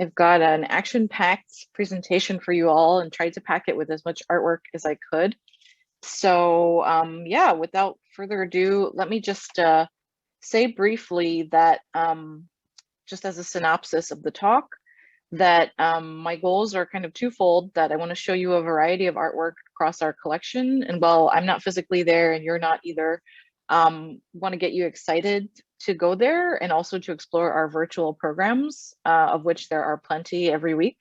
I've got an action-packed presentation for you all and tried to pack it with as much artwork as I could. So yeah, without further ado, let me just say briefly that just as a synopsis of the talk, that my goals are kind of twofold, that I want to show you a variety of artwork across our collection. And while I'm not physically there and you're not either, want to get you excited to go there and also to explore our virtual programs, of which there are plenty every week.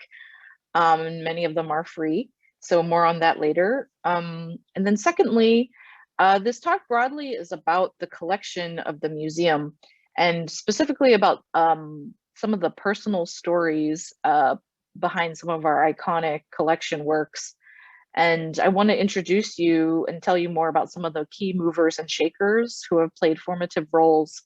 And many of them are free. So more on that later. And then secondly, this talk broadly is about the collection of the museum and specifically about some of the personal stories behind some of our iconic collection works. And I want to introduce you and tell you more about some of the key movers and shakers who have played formative roles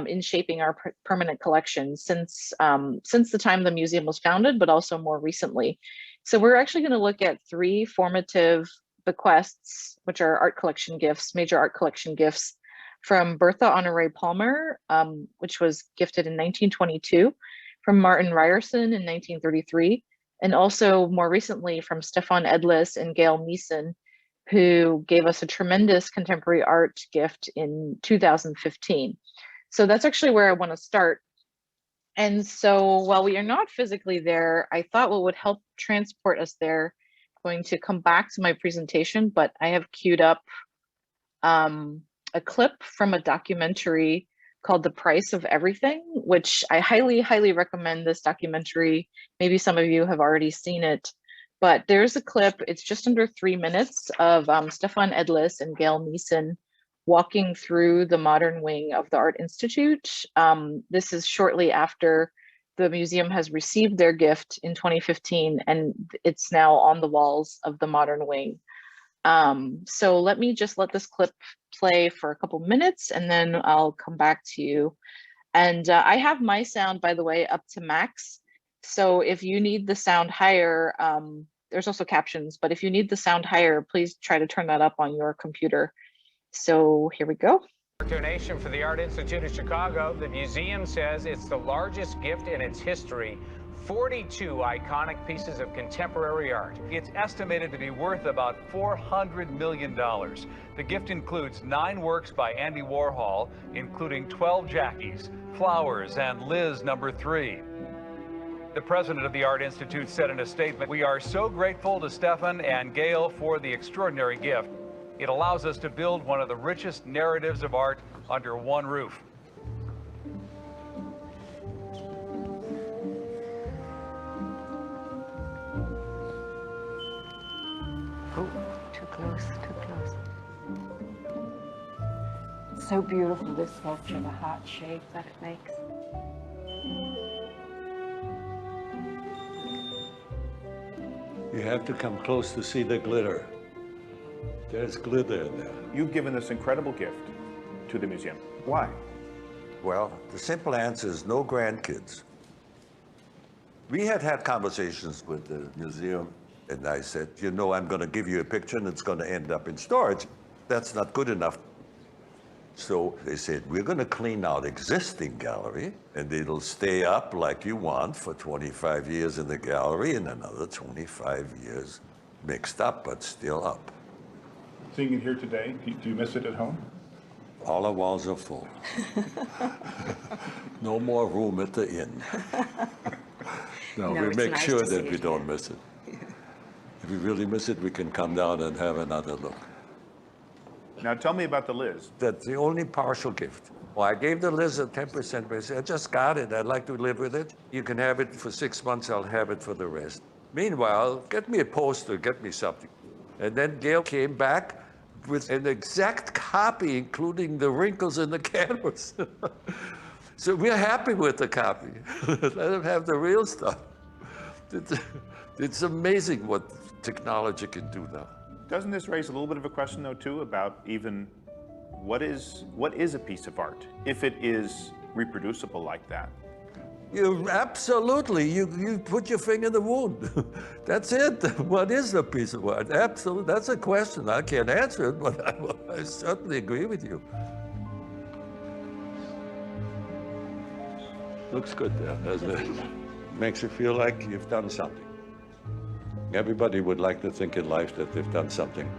in shaping our permanent collection since the time the museum was founded, but also more recently. So we're actually going to look at three formative bequests, which are art collection gifts, major art collection gifts from Bertha Honoré Palmer, which was gifted in 1922, from Martin Ryerson in 1933, and also more recently from Stefan Edlis and Gail Meeson, who gave us a tremendous contemporary art gift in 2015. So that's actually where I want to start. And so while we are not physically there, I thought what would help transport us there, I'm going to come back to my presentation, but I have queued up a clip from a documentary called The Price of Everything, which I highly, highly recommend this documentary. Maybe some of you have already seen it, but there's a clip, it's just under 3 minutes of Stefan Edlis and Gail Meeson walking through the modern wing of the Art Institute. This is shortly after the museum has received their gift in 2015, and it's now on the walls of the modern wing. So let me just let this clip play for a couple minutes and then I'll come back to you. And I have my sound, by the way, up to max. So if you need the sound higher, there's also captions, but if you need the sound higher, please try to turn that up on your computer. So here we go. Donation for the Art Institute of Chicago. The museum says it's the largest gift in its history. 42 iconic pieces of contemporary art. It's estimated to be worth about $400 million. The gift includes 9 works by Andy Warhol, including 12 Jackies, Flowers, and Liz No. 3. The president of the Art Institute said in a statement, "We are so grateful to Stefan and Gail for the extraordinary gift. It allows us to build one of the richest narratives of art under one roof." Oh, too close, too close. It's so beautiful, this sculpture, the heart shape that it makes. You have to come close to see the glitter. There's glitter in there. You've given this incredible gift to the museum. Why? Well, the simple answer is no grandkids. We had conversations with the museum, and I said, you know, I'm going to give you a picture and it's going to end up in storage. That's not good enough. So they said, we're going to clean out existing gallery, and it'll stay up like you want for 25 years in the gallery and another 25 years mixed up, but still up. Seeing it here today, do you miss it at home? All the walls are full. No more room at the inn. No, we it's make nice sure to see that we it don't miss it. If we really miss it, we can come down and have another look. Now tell me about the Liz. That's the only partial gift. Well, I gave the Liz a 10% raise. I just got it. I'd like to live with it. You can have it for 6 months. I'll have it for the rest. Meanwhile, get me a poster, get me something. And then Gail came back with an exact copy, including the wrinkles in the canvas. So we're happy with the copy. Let them have the real stuff. It's amazing what technology can do now. Doesn't this raise a little bit of a question, though, too, about even what is a piece of art, if it is reproducible like that? You absolutely, you put your finger in the wound. That's it. What is a piece of art? Absolutely, that's a question. I can't answer it, but I certainly agree with you. Looks good there, doesn't it? makes you feel like you've done something. Everybody would like to think in life that they've done something.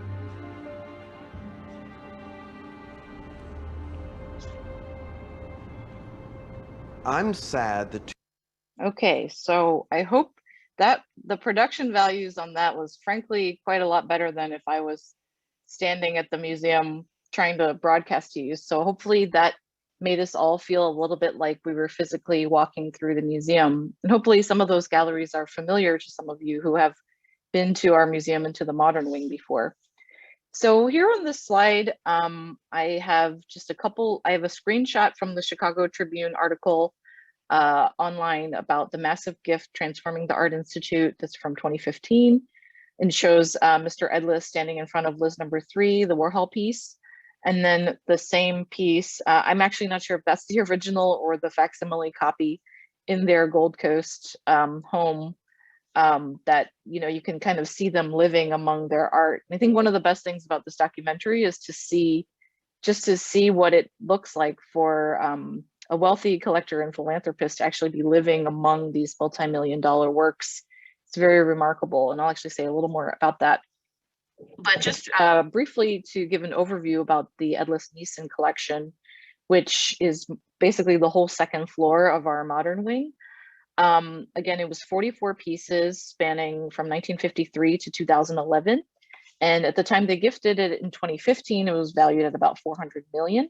I'm sad that Okay, so I hope that the production values on that was frankly quite a lot better than if I was standing at the museum trying to broadcast to you. So hopefully that made us all feel a little bit like we were physically walking through the museum. And hopefully some of those galleries are familiar to some of you who have been to our museum and to the Modern Wing before. So here on this slide, I have just I have a screenshot from the Chicago Tribune article online about the massive gift transforming the Art Institute. That's from 2015 and shows Mr. Edlis standing in front of Liz number 3, the Warhol piece. And then the same piece, I'm actually not sure if that's the original or the facsimile copy in their Gold Coast home that, you know, you can kind of see them living among their art. And I think one of the best things about this documentary is to see what it looks like for a wealthy collector and philanthropist to actually be living among these multi-million-dollar works. It's very remarkable, and I'll actually say a little more about that. But just briefly to give an overview about the Edlis Neeson collection, which is basically the whole second floor of our Modern Wing. Again, it was 44 pieces spanning from 1953 to 2011. And at the time they gifted it in 2015, it was valued at about 400 million.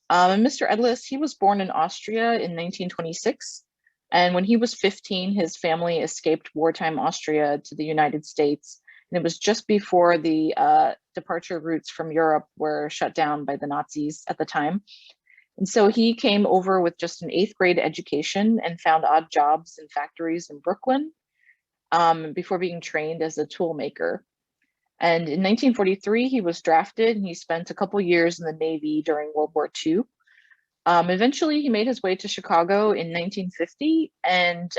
And Mr. Edlis, he was born in Austria in 1926. And when he was 15, his family escaped wartime Austria to the United States. And it was just before the departure routes from Europe were shut down by the Nazis at the time. And so he came over with just an 8th grade education and found odd jobs in factories in Brooklyn before being trained as a tool maker. And in 1943, he was drafted and he spent a couple years in the Navy during World War II. Eventually, he made his way to Chicago in 1950, and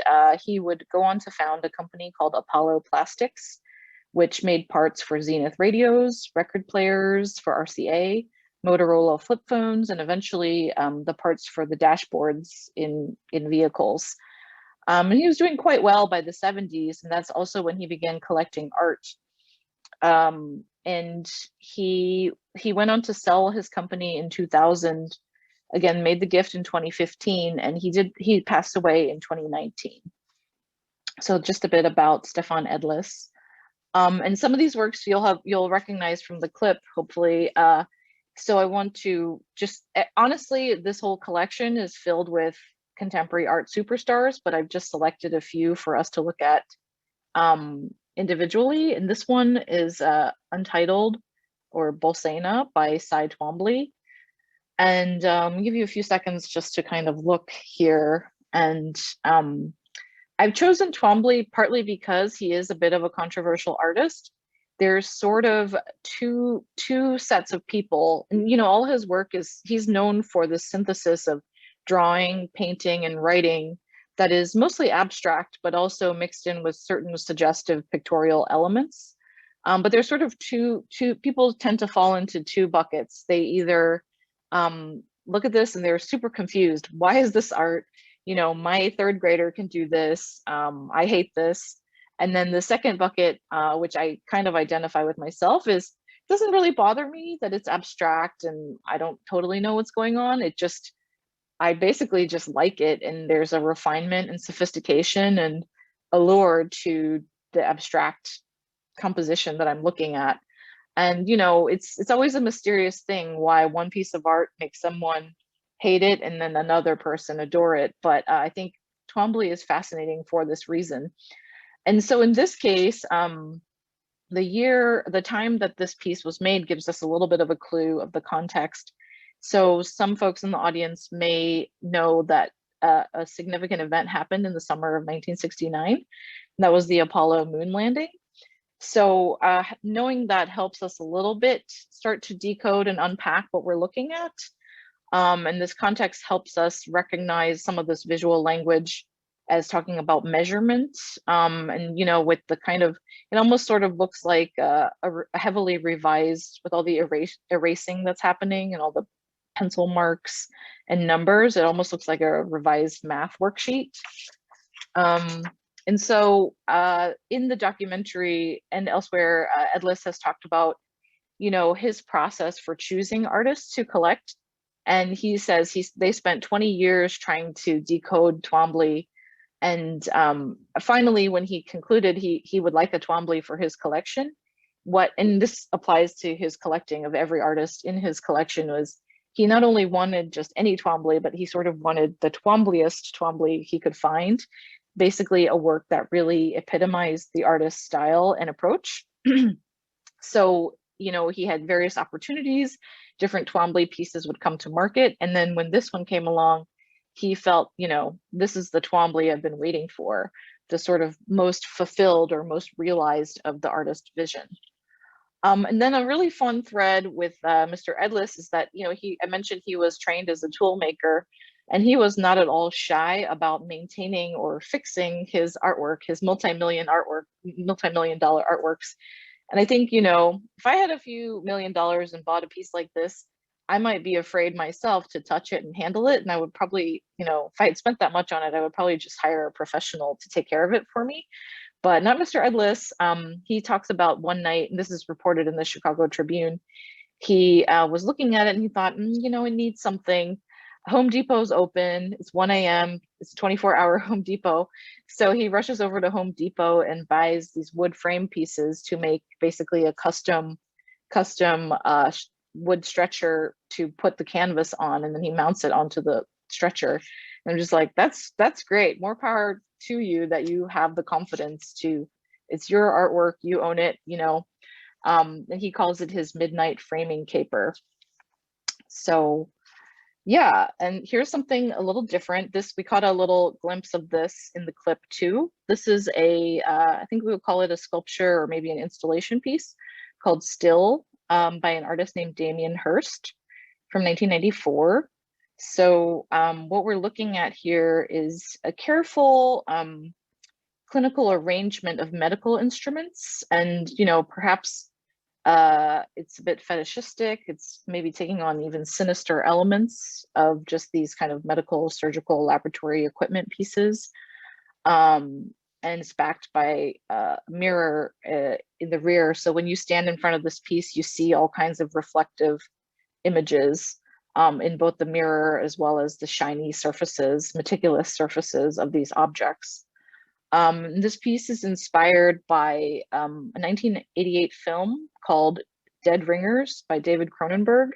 he would go on to found a company called Apollo Plastics, which made parts for Zenith radios, record players for RCA, Motorola flip phones, and eventually the parts for the dashboards in vehicles. And he was doing quite well by the 70s, and that's also when he began collecting art. And he went on to sell his company in 2000, again, made the gift in 2015, and he passed away in 2019. So just a bit about Stefan Edlis. And some of these works you'll recognize from the clip, hopefully. So I want to just, honestly, this whole collection is filled with contemporary art superstars, but I've just selected a few for us to look at individually. And this one is Untitled, or Bolsena, by Cy Twombly. And I'll give you a few seconds just to kind of look here. And I've chosen Twombly partly because he is a bit of a controversial artist. There's sort of two sets of people, and you know, all his work he's known for the synthesis of drawing, painting, and writing that is mostly abstract, but also mixed in with certain suggestive pictorial elements. But there's sort of two people tend to fall into two buckets. They either look at this and they're super confused. Why is this art? You know, my 3rd grader can do this. I hate this. And then the second bucket, which I kind of identify with myself, is it doesn't really bother me that it's abstract and I don't totally know what's going on. I basically just like it, and there's a refinement and sophistication and allure to the abstract composition that I'm looking at. And you know, it's always a mysterious thing why one piece of art makes someone hate it and then another person adore it. But I think Twombly is fascinating for this reason. And so in this case, the time that this piece was made gives us a little bit of a clue of the context. So some folks in the audience may know that a significant event happened in the summer of 1969. And that was the Apollo moon landing. So knowing that helps us a little bit start to decode and unpack what we're looking at. And this context helps us recognize some of this visual language as talking about measurements, and you know, with the kind of, it almost sort of looks like a heavily revised, with all the erasing that's happening and all the pencil marks and numbers. It almost looks like a revised math worksheet. And so in the documentary and elsewhere, Ed Liss has talked about, you know, his process for choosing artists to collect. And he says they spent 20 years trying to decode Twombly. And finally, when he concluded he would like a Twombly for his collection, and this applies to his collecting of every artist in his collection, was he not only wanted just any Twombly, but he sort of wanted the Twombliest Twombly he could find, basically a work that really epitomized the artist's style and approach. So, you know, he had various opportunities, different Twombly pieces would come to market. And then when this one came along, he felt, you know, this is the Twombly I've been waiting for, the sort of most fulfilled or most realized of the artist's vision. And then a really fun thread with Mr. Ed Liss is that, you know, I mentioned he was trained as a tool maker, and he was not at all shy about maintaining or fixing his artwork, his multi-million dollar artworks. And I think, you know, if I had a few $1 million and bought a piece like this, I might be afraid myself to touch it and handle it. And I would probably, you know, if I had spent that much on it, I would probably just hire a professional to take care of it for me. But not Mr. Ed Liss. He talks about one night, and this is reported in the Chicago Tribune, he was looking at it and he thought, you know, it needs something. Home Depot's open, it's 1 a.m., it's a 24-hour Home Depot. So he rushes over to Home Depot and buys these wood frame pieces to make basically a custom wood stretcher to put the canvas on, and then he mounts it onto the stretcher. And I'm just like, that's great. More power to you that you have the confidence to, it's your artwork, you own it, you know. And he calls it his midnight framing caper. So yeah, and here's something a little different. We caught a little glimpse of this in the clip too. This is I think we would call it a sculpture or maybe an installation piece called Still by an artist named Damien Hirst from 1994. So what we're looking at here is a careful clinical arrangement of medical instruments, and, you know, perhaps it's a bit fetishistic. It's maybe taking on even sinister elements of just these kind of medical, surgical, laboratory equipment pieces. And it's backed by a mirror in the rear. So when you stand in front of this piece, you see all kinds of reflective images in both the mirror as well as the shiny surfaces, meticulous surfaces of these objects. This piece is inspired by a 1988 film called Dead Ringers by David Cronenberg,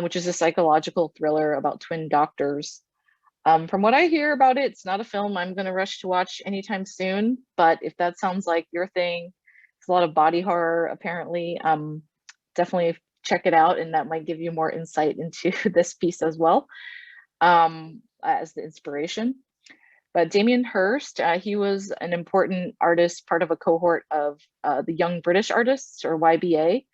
which is a psychological thriller about twin doctors. From what I hear about it, it's not a film I'm going to rush to watch anytime soon, but if that sounds like your thing, it's a lot of body horror apparently, definitely check it out, and that might give you more insight into this piece as well as the inspiration. But Damien Hirst, he was an important artist, part of a cohort of the Young British Artists, or YBA.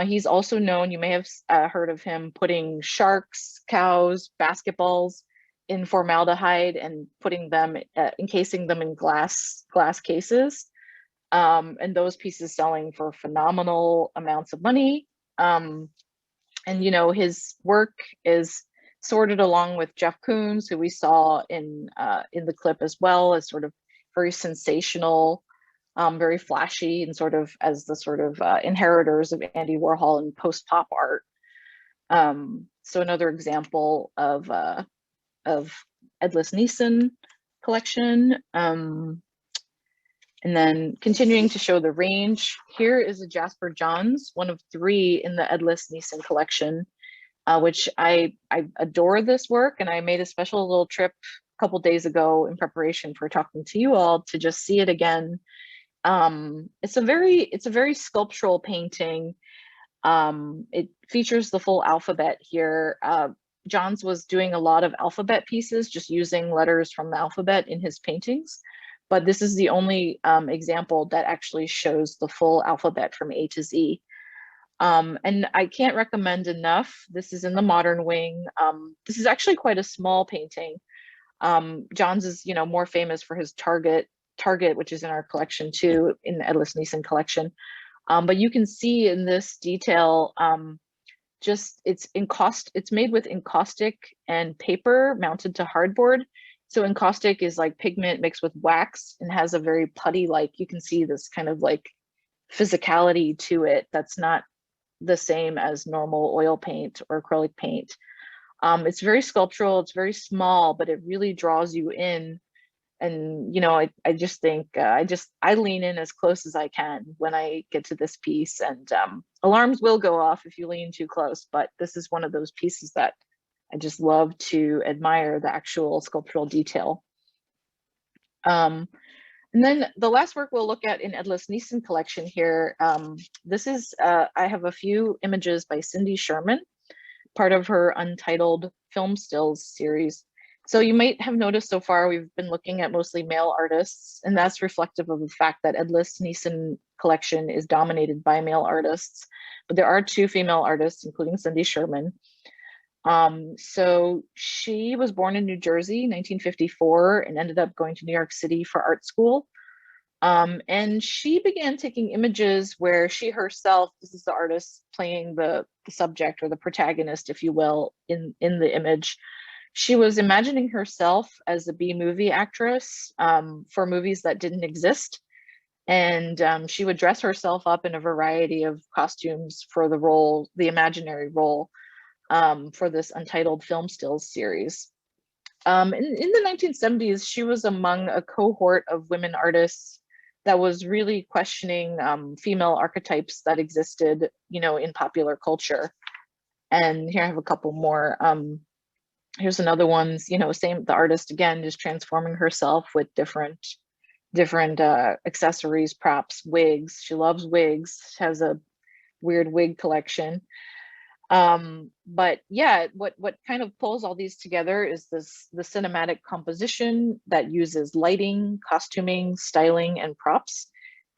He's also known, you may have heard of him, putting sharks, cows, basketballs in formaldehyde and putting them, encasing them in glass cases. And those pieces selling for phenomenal amounts of money. And, you know, his work is sorted along with Jeff Koons, who we saw in the clip as well, as sort of very sensational, very flashy, and sort of as the sort of inheritors of Andy Warhol and post-pop art. So another example of Ed Liss Neeson collection. And then continuing to show the range, here is a Jasper Johns, one of 3 in the Ed Liss Neeson collection, which I adore this work, and I made a special little trip a couple days ago in preparation for talking to you all to just see it again. It's a very sculptural painting. It features the full alphabet here. Johns was doing a lot of alphabet pieces, just using letters from the alphabet in his paintings. But this is the only example that actually shows the full alphabet from A to Z. And I can't recommend enough. This is in the modern wing. This is actually quite a small painting. Johns is, you know, more famous for his Target, which is in our collection too, in the Ed Liss Neeson collection. But you can see in this detail, just it's made with encaustic and paper mounted to hardboard. So encaustic is like pigment mixed with wax and has a very putty, like you can see this kind of like physicality to it that's not the same as normal oil paint or acrylic paint. It's very sculptural, it's very small, but it really draws you in. And, you know, I just think, I lean in as close as I can when I get to this piece, and alarms will go off if you lean too close, but this is one of those pieces that I just love to admire the actual sculptural detail. And then the last work we'll look at in Edlis Neeson collection here, this is, I have a few images by Cindy Sherman, part of her Untitled Film Stills series. So you might have noticed so far we've been looking at mostly male artists, and that's reflective of the fact that Edlis Neeson collection is dominated by male artists, but there are 2 female artists, including Cindy Sherman. So she was born in New Jersey, 1954, and ended up going to New York City for art school. And she began taking images where she herself, this is the artist playing the subject or the protagonist, if you will, in the image. She was imagining herself as a B-movie actress for movies that didn't exist. And she would dress herself up in a variety of costumes for the role, the imaginary role, for this Untitled Film Stills series. In the 1970s, she was among a cohort of women artists that was really questioning female archetypes that existed, you know, in popular culture. And here I have a couple more. Here's another one, you know, same, the artist again, just transforming herself with different accessories, props, wigs. She loves wigs, has a weird wig collection. But yeah, what kind of pulls all these together is the cinematic composition that uses lighting, costuming, styling, and props.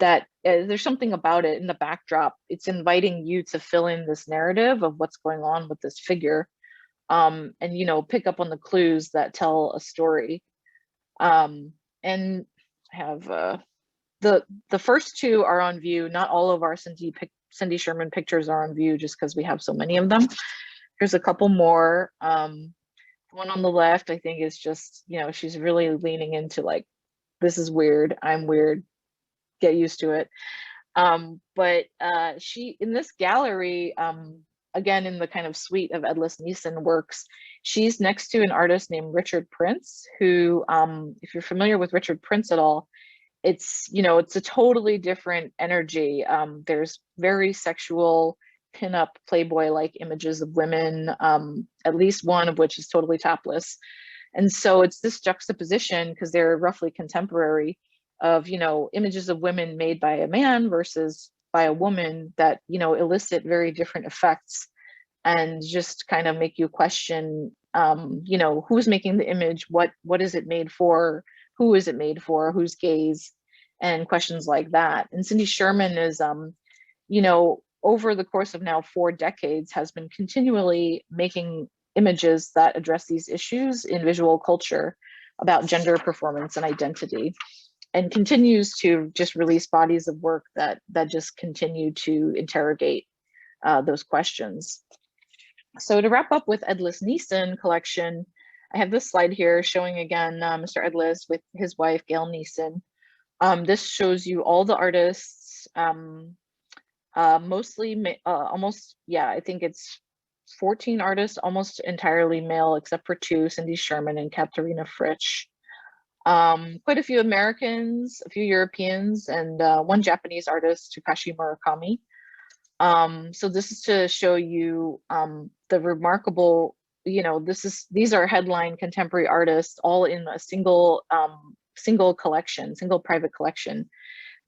That there's something about it in the backdrop. It's inviting you to fill in this narrative of what's going on with this figure, and, you know, pick up on the clues that tell a story. And I have the first 2 are on view. Not all of our Cindy Sherman pictures are on view just because we have so many of them. Here's a couple more. One on the left, I think, is just, you know, she's really leaning into like, this is weird, I'm weird, get used to it. But she, in this gallery, again, in the kind of suite of Edlis Neeson works, she's next to an artist named Richard Prince, who, if you're familiar with Richard Prince at all, it's, you know, it's a totally different energy. There's very sexual pinup Playboy-like images of women, at least one of which is totally topless. And so it's this juxtaposition, because they're roughly contemporary, of, you know, images of women made by a man versus by a woman that, you know, elicit very different effects and just kind of make you question, you know, who's making the image, what is it made for, who is it made for, whose gaze, and questions like that. And Cindy Sherman is, you know, over the course of now 4 decades, has been continually making images that address these issues in visual culture about gender, performance, and identity, and continues to just release bodies of work that just continue to interrogate those questions. So to wrap up with Edlis Neeson collection, I have this slide here showing again Mr. Edlis with his wife Gail Neeson. This shows you all the artists, mostly almost, yeah, I think it's 14 artists, almost entirely male except for 2, Cindy Sherman and Katharina Fritsch. Quite a few Americans, a few Europeans, and 1 Japanese artist, Takashi Murakami. So this is to show you the remarkable, you know, these are headline contemporary artists all in a single collection, single private collection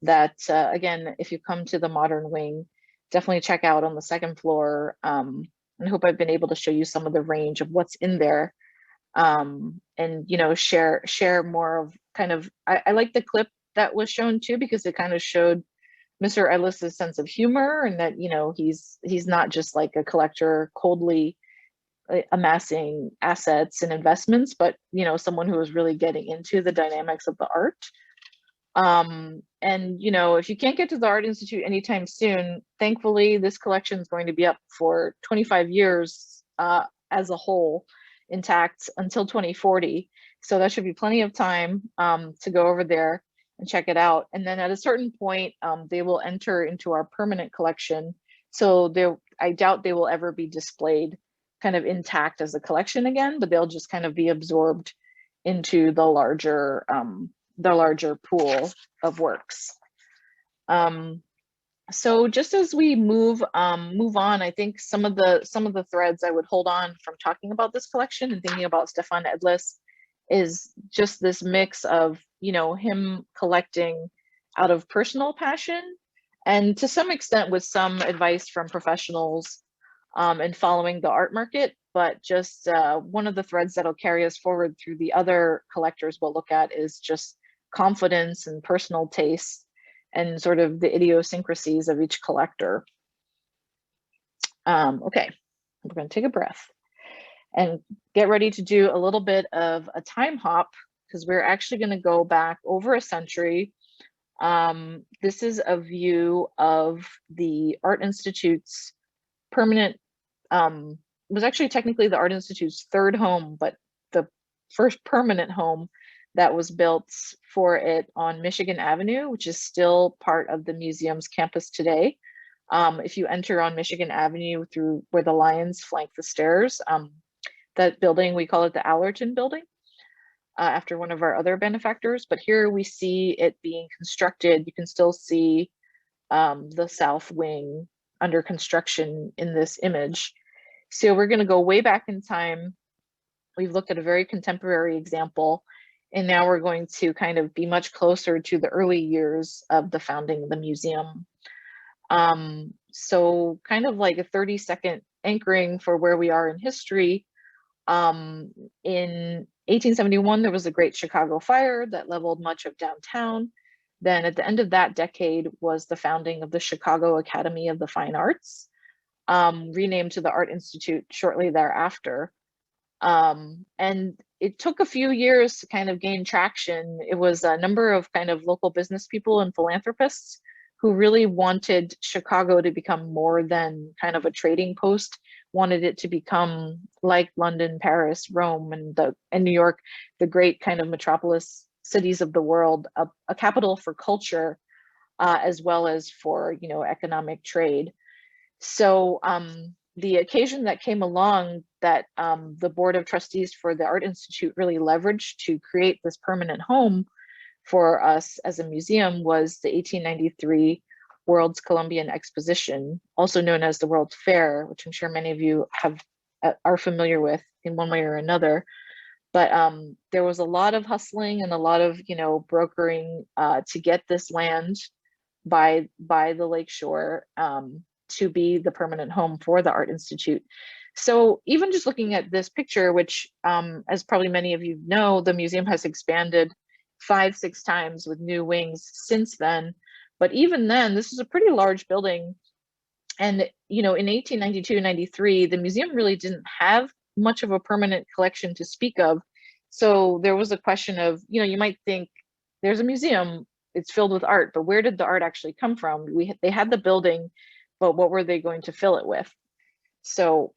that, again, if you come to the Modern Wing, definitely check out on the 2nd floor. And I hope I've been able to show you some of the range of what's in there. And, you know, share more of kind of, I like the clip that was shown too, because it kind of showed Mr. Edlis's sense of humor, and that, you know, he's not just like a collector coldly amassing assets and investments, but, you know, someone who is really getting into the dynamics of the art. And, you know, if you can't get to the Art Institute anytime soon, thankfully this collection is going to be up for 25 years as a whole intact until 2040. So that should be plenty of time to go over there and check it out. And then at a certain point, they will enter into our permanent collection. So I doubt they will ever be displayed kind of intact as a collection again, but they'll just kind of be absorbed into the larger pool of works. So just as we move on, I think some of the threads I would hold on from talking about this collection and thinking about Stefan Edlis is just this mix of, you know, him collecting out of personal passion and to some extent with some advice from professionals and following the art market, but just one of the threads that'll carry us forward through the other collectors we'll look at is just confidence and personal taste and sort of the idiosyncrasies of each collector. Okay, we're going to take a breath and get ready to do a little bit of a time hop because we're actually going to go back over a century. This is a view of the Art Institute's permanent, was actually technically the Art Institute's third home, but the first permanent home that was built for it on Michigan Avenue, which is still part of the museum's campus today. If you enter on Michigan Avenue through where the lions flank the stairs, that building, we call it the Allerton building, after one of our other benefactors. But here we see it being constructed. You can still see the south wing under construction in this image. So we're gonna go way back in time. We've looked at a very contemporary example, and now we're going to kind of be much closer to the early years of the founding of the museum. So kind of like a 30-second anchoring for where we are in history. In 1871, there was a Great Chicago Fire that leveled much of downtown. Then at the end of that decade was the founding of the Chicago Academy of the Fine Arts, renamed to the Art Institute shortly thereafter. And it took a few years to kind of gain traction. It was a number of kind of local business people and philanthropists who really wanted Chicago to become more than kind of a trading post, wanted it to become like London, Paris, Rome, and New York, the great kind of metropolis cities of the world, a capital for culture, as well as for, you know, economic trade. So the occasion that came along that the Board of Trustees for the Art Institute really leveraged to create this permanent home for us as a museum was the 1893 World's Columbian Exposition, also known as the World's Fair, which I'm sure many of you are familiar with in one way or another. But there was a lot of hustling and a lot of, you know, brokering to get this land by the lakeshore to be the permanent home for the Art Institute. So even just looking at this picture, which as probably many of you know, the museum has expanded 5-6 times with new wings since then. But even then, this is a pretty large building. And, you know, in 1892-93, the museum really didn't have much of a permanent collection to speak of. So there was a question of, you know, you might think there's a museum, it's filled with art, but where did the art actually come from? They had the building, but what were they going to fill it with? So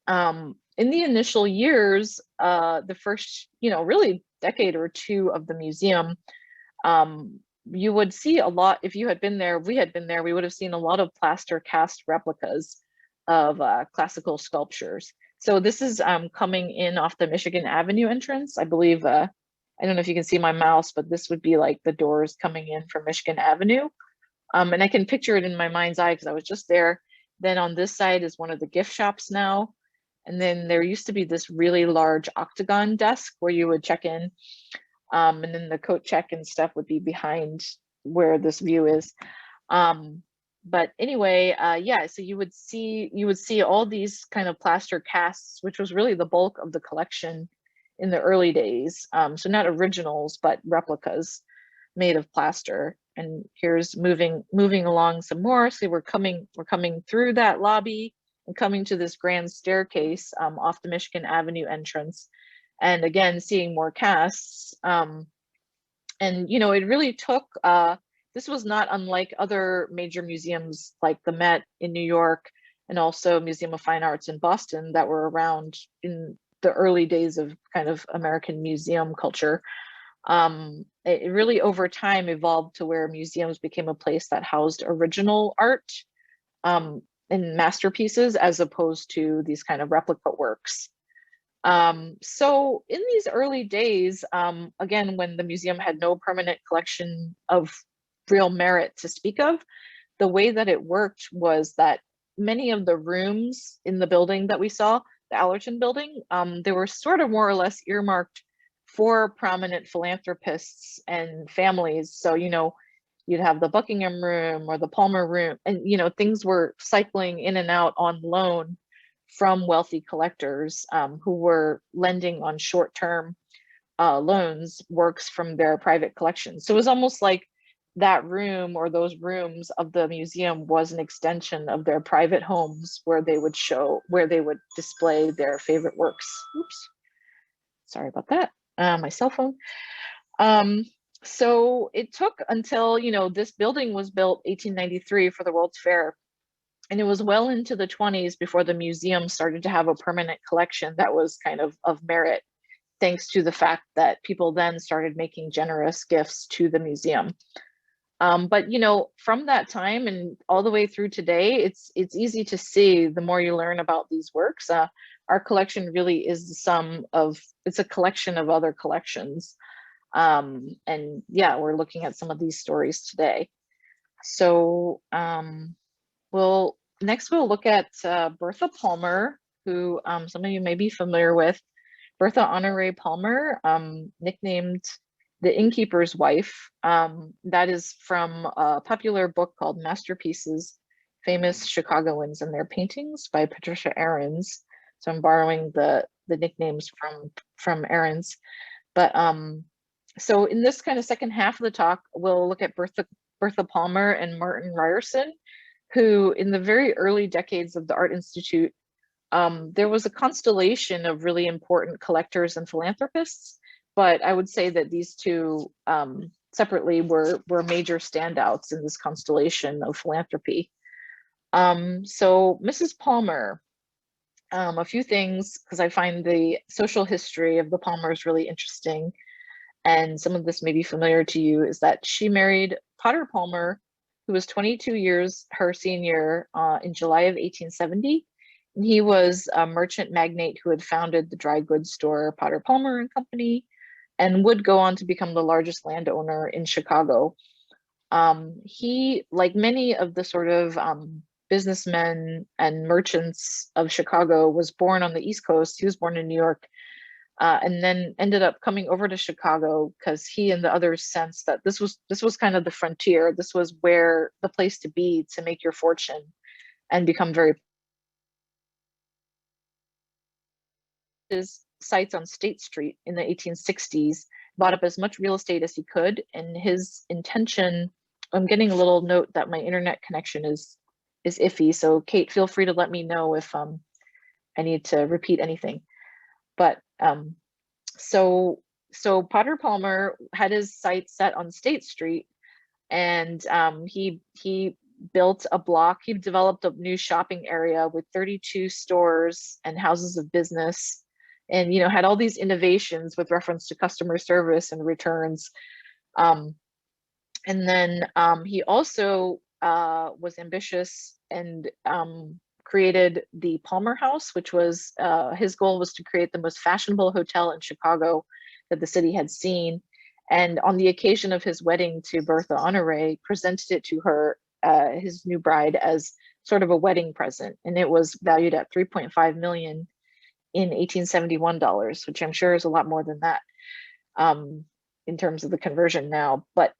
in the initial years, the first, you know, really decade or two of the museum, you would see a lot, if you had been there, we had been there, we would have seen a lot of plaster cast replicas of classical sculptures. So this is coming in off the Michigan Avenue entrance. I believe, I don't know if you can see my mouse, but this would be like the doors coming in from Michigan Avenue. And I can picture it in my mind's eye because I was just there. Then on this side is one of the gift shops now. And then there used to be this really large octagon desk where you would check in. And then the coat check and stuff would be behind where this view is. But anyway, yeah, so you would see all these kind of plaster casts, which was really the bulk of the collection in the early days. So not originals, but replicas made of plaster. And here's moving along some more. So we're coming through that lobby and coming to this grand staircase off the Michigan Avenue entrance. And again, seeing more casts. And, you know, it really took, this was not unlike other major museums like the Met in New York and also Museum of Fine Arts in Boston that were around in the early days of kind of American museum culture. It really over time evolved to where museums became a place that housed original art and masterpieces as opposed to these kind of replica works. So in these early days, again, when the museum had no permanent collection of real merit to speak of, the way that it worked was that many of the rooms in the building that we saw, the Allerton building, they were sort of more or less earmarked for prominent philanthropists and families. So, you know, you'd have the Buckingham room or the Palmer room, and, you know, things were cycling in and out on loan from wealthy collectors who were lending on short-term loans works from their private collections. So it was almost like that room or those rooms of the museum was an extension of their private homes where they would display their favorite works. Oops, sorry about that, my cell phone. So it took until, you know, this building was built 1893 for the World's Fair. And it was well into the 20s before the museum started to have a permanent collection that was kind of merit, thanks to the fact that people then started making generous gifts to the museum. But, you know, from that time and all the way through today, it's easy to see the more you learn about these works. Our collection really is the sum of, it's a collection of other collections. And yeah, we're looking at some of these stories today. So, next we'll look at Bertha Palmer, who some of you may be familiar with. Bertha Honore Palmer, nicknamed the Innkeeper's Wife. That is from a popular book called Masterpieces, Famous Chicagoans and Their Paintings by Patricia Ahrens. So I'm borrowing the nicknames from Ahrens. But so in this kind of second half of the talk, we'll look at Bertha Palmer and Martin Ryerson, who in the very early decades of the Art Institute, there was a constellation of really important collectors and philanthropists, but I would say that these two separately were major standouts in this constellation of philanthropy. So Mrs. Palmer, a few things, because I find the social history of the Palmers really interesting, and some of this may be familiar to you, is that she married Potter Palmer, who was 22 years her senior in July of 1870. And he was a merchant magnate who had founded the dry goods store Potter Palmer and Company, and would go on to become the largest landowner in Chicago. He, like many of the sort of businessmen and merchants of Chicago, was born on the East Coast. He was born in New York, and then ended up coming over to Chicago because he and the others sensed that this was kind of the frontier. This was where the place to be to make your fortune and become very. His sites on State Street in the 1860s, bought up as much real estate as he could, and his intention. I'm getting a little note that my internet connection is iffy, so Kate, feel free to let me know if I need to repeat anything. But so Potter Palmer had his sights set on State Street, and he built a block. He developed a new shopping area with 32 stores and houses of business, and, you know, had all these innovations with reference to customer service and returns. And then he also was ambitious and created the Palmer House, which was his goal was to create the most fashionable hotel in Chicago that the city had seen. And on the occasion of his wedding to Bertha Honore, presented it to her, his new bride, as sort of a wedding present. And it was valued at $3.5 million in 1871 dollars, which I'm sure is a lot more than that in terms of the conversion now. But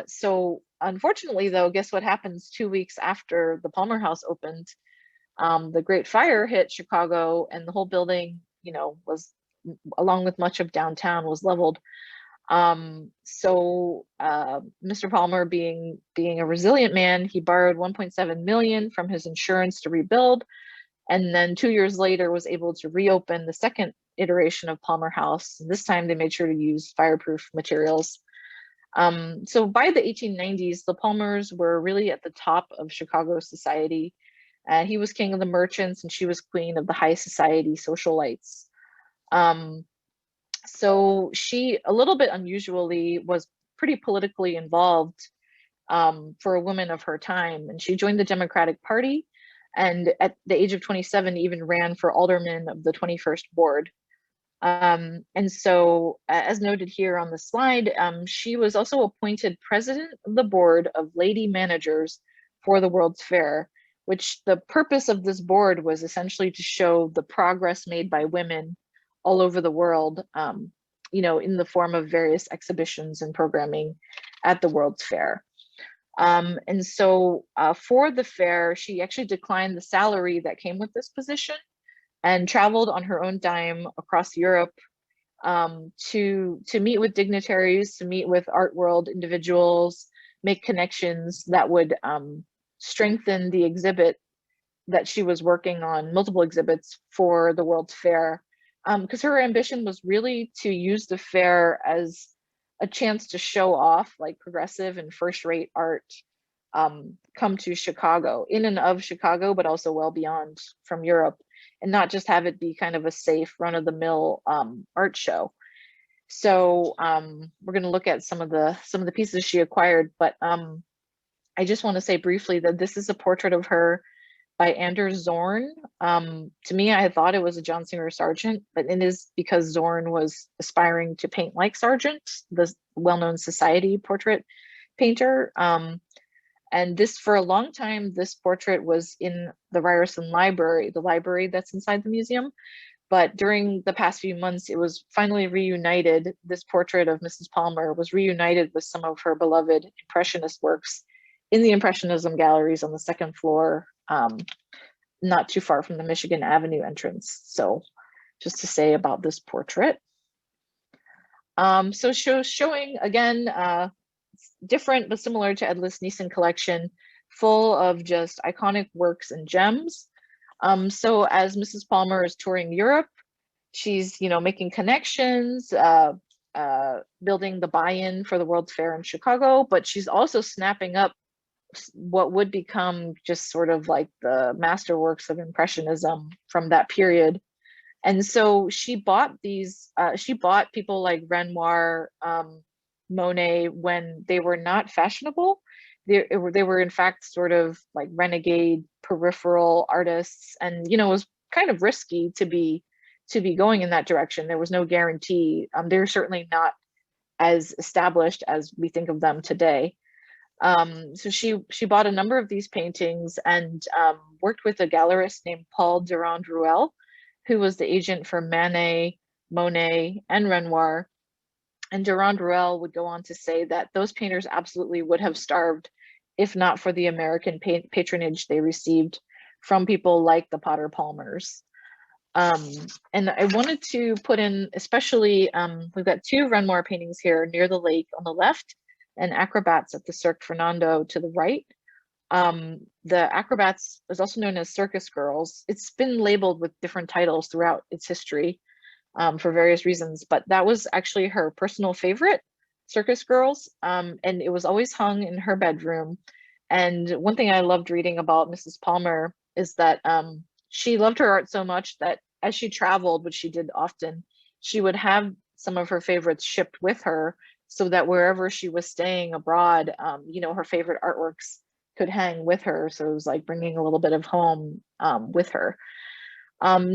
so unfortunately, though, guess what happens 2 weeks after the Palmer House opened? The Great Fire hit Chicago, and the whole building, you know, was, along with much of downtown, was leveled. So Mr. Palmer, being a resilient man, he borrowed $1.7 million from his insurance to rebuild, and then 2 years later was able to reopen the second iteration of Palmer House. This time they made sure to use fireproof materials. So by the 1890s, the Palmers were really at the top of Chicago society. He was king of the merchants and she was queen of the high society socialites. So she, a little bit unusually, was pretty politically involved for a woman of her time. And she joined the Democratic Party, and at the age of 27 even ran for alderman of the 21st Ward. And so, as noted here on the slide, she was also appointed president of the board of lady managers for the World's Fair, which the purpose of this board was essentially to show the progress made by women all over the world, you know, in the form of various exhibitions and programming at the World's Fair. And so for the fair, she actually declined the salary that came with this position and traveled on her own dime across Europe to meet with dignitaries, to meet with art world individuals, make connections that would strengthen the exhibit that she was working on, multiple exhibits for the World's Fair, because her ambition was really to use the fair as a chance to show off like progressive and first-rate art come to Chicago, in and of Chicago, but also well beyond from Europe, and not just have it be kind of a safe run-of-the-mill art show. So we're going to look at some of the pieces she acquired, but I just want to say briefly that this is a portrait of her by Anders Zorn. To me, I thought it was a John Singer Sargent, but it is because Zorn was aspiring to paint like Sargent, the well-known society portrait painter. And this, for a long time, this portrait was in the Ryerson Library, the library that's inside the museum. But during the past few months, it was finally reunited. This portrait of Mrs. Palmer was reunited with some of her beloved Impressionist works in the Impressionism galleries on the second floor, not too far from the Michigan Avenue entrance. So just to say about this portrait. So showing again, different but similar to Edlis Neeson collection, full of just iconic works and gems. So as Mrs. Palmer is touring Europe, she's, you know, making connections, building the buy-in for the World's Fair in Chicago, but she's also snapping up what would become just sort of like the masterworks of Impressionism from that period. And so she bought these, she bought people like Renoir, Monet when they were not fashionable. They were in fact sort of like renegade peripheral artists, and you know, it was kind of risky to be going in that direction. There was no guarantee. They're certainly not as established as we think of them today. So she bought a number of these paintings and worked with a gallerist named Paul Durand-Ruel, who was the agent for Manet, Monet, and Renoir. And Durand-Ruel would go on to say that those painters absolutely would have starved if not for the American patronage they received from people like the Potter Palmers. And I wanted to put in, especially, we've got two Renoir paintings here near the lake on the left, and Acrobats at the Cirque Fernando to the right. The Acrobats is also known as Circus Girls. It's been labeled with different titles throughout its history for various reasons, but that was actually her personal favorite, Circus Girls, and it was always hung in her bedroom. And one thing I loved reading about Mrs. Palmer is that she loved her art so much that as she traveled, which she did often, she would have some of her favorites shipped with her so that wherever she was staying abroad, you know, her favorite artworks could hang with her. So it was like bringing a little bit of home with her.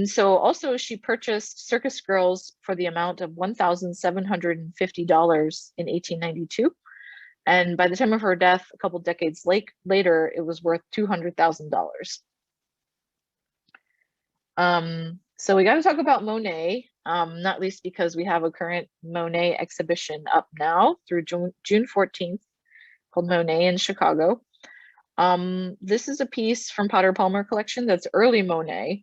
So also she purchased Circus Girls for the amount of $1,750 in 1892. And by the time of her death, a couple decades later, it was worth $200,000. So we got to talk about Monet, not least because we have a current Monet exhibition up now through June 14th called Monet in Chicago. This is a piece from Potter Palmer collection that's early Monet.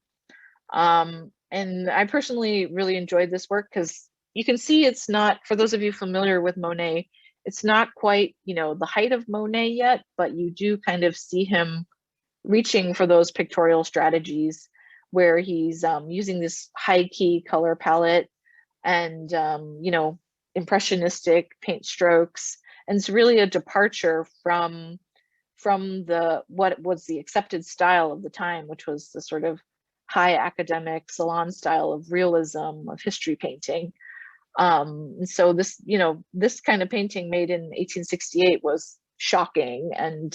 And I personally really enjoyed this work because you can see it's not, for those of you familiar with Monet, it's not quite, you know, the height of Monet yet, but you do kind of see him reaching for those pictorial strategies where he's using this high key color palette and, you know, impressionistic paint strokes. And it's really a departure from the what was the accepted style of the time, which was the sort of high academic salon style of realism, of history painting. And so this, this kind of painting made in 1868 was shocking and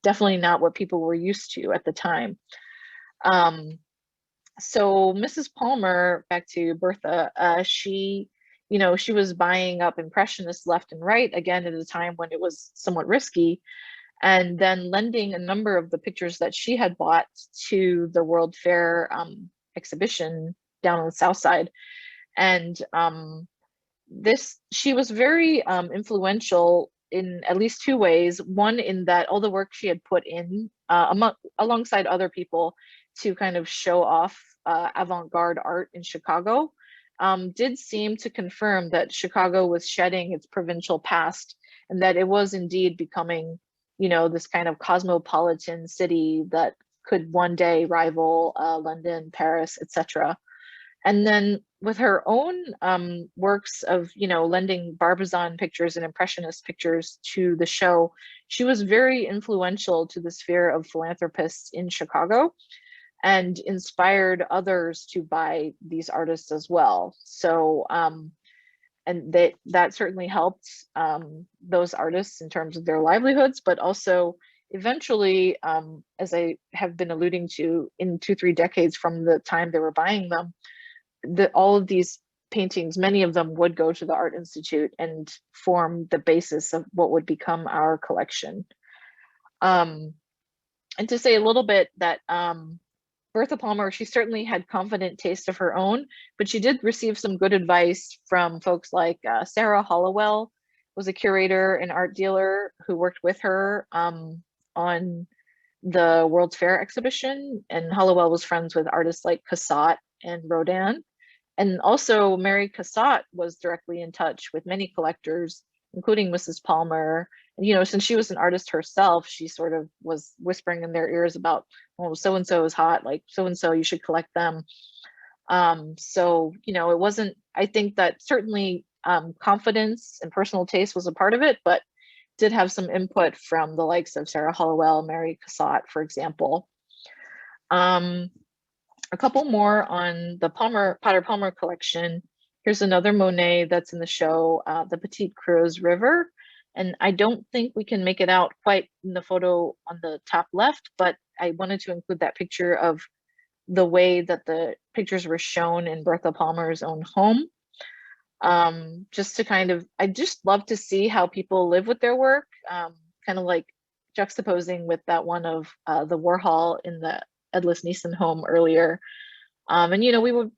definitely not what people were used to at the time. So Mrs. Palmer, back to Bertha, she was buying up Impressionists left and right, again, at a time when it was somewhat risky, and then lending a number of the pictures that she had bought to the World Fair exhibition down on the South Side. And she was very influential in at least two ways. One, in that all the work she had put in alongside other people to kind of show off avant-garde art in Chicago, did seem to confirm that Chicago was shedding its provincial past and that it was indeed becoming, this kind of cosmopolitan city that could one day rival London, Paris, etc. And then with her own works of, lending Barbizon pictures and Impressionist pictures to the show, she was very influential to the sphere of philanthropists in Chicago and inspired others to buy these artists as well. So, and that certainly helped those artists in terms of their livelihoods, but also eventually, as I have been alluding to, in 2-3 decades from the time they were buying them, all of these paintings, many of them would go to the Art Institute and form the basis of what would become our collection. And to say a little bit that Bertha Palmer, she certainly had confident taste of her own, but she did receive some good advice from folks like Sarah Hollowell, was a curator and art dealer who worked with her on the World's Fair exhibition. And Hollowell was friends with artists like Cassatt and Rodin. And also Mary Cassatt was directly in touch with many collectors, including Mrs. Palmer. And, since she was an artist herself, she sort of was whispering in their ears about, oh, so-and-so is hot, like so-and-so, you should collect them. So, it wasn't, I think that certainly confidence and personal taste was a part of it, but did have some input from the likes of Sarah Hollowell, Mary Cassatt, for example. A couple more on the Potter Palmer collection. Here's another Monet that's in the show, the Petite Creuse River. And I don't think we can make it out quite in the photo on the top left, but I wanted to include that picture of the way that the pictures were shown in Bertha Palmer's own home. Just to I just love to see how people live with their work, kind of like juxtaposing with that one of the Warhol in the Edlis Neeson home earlier. And, we would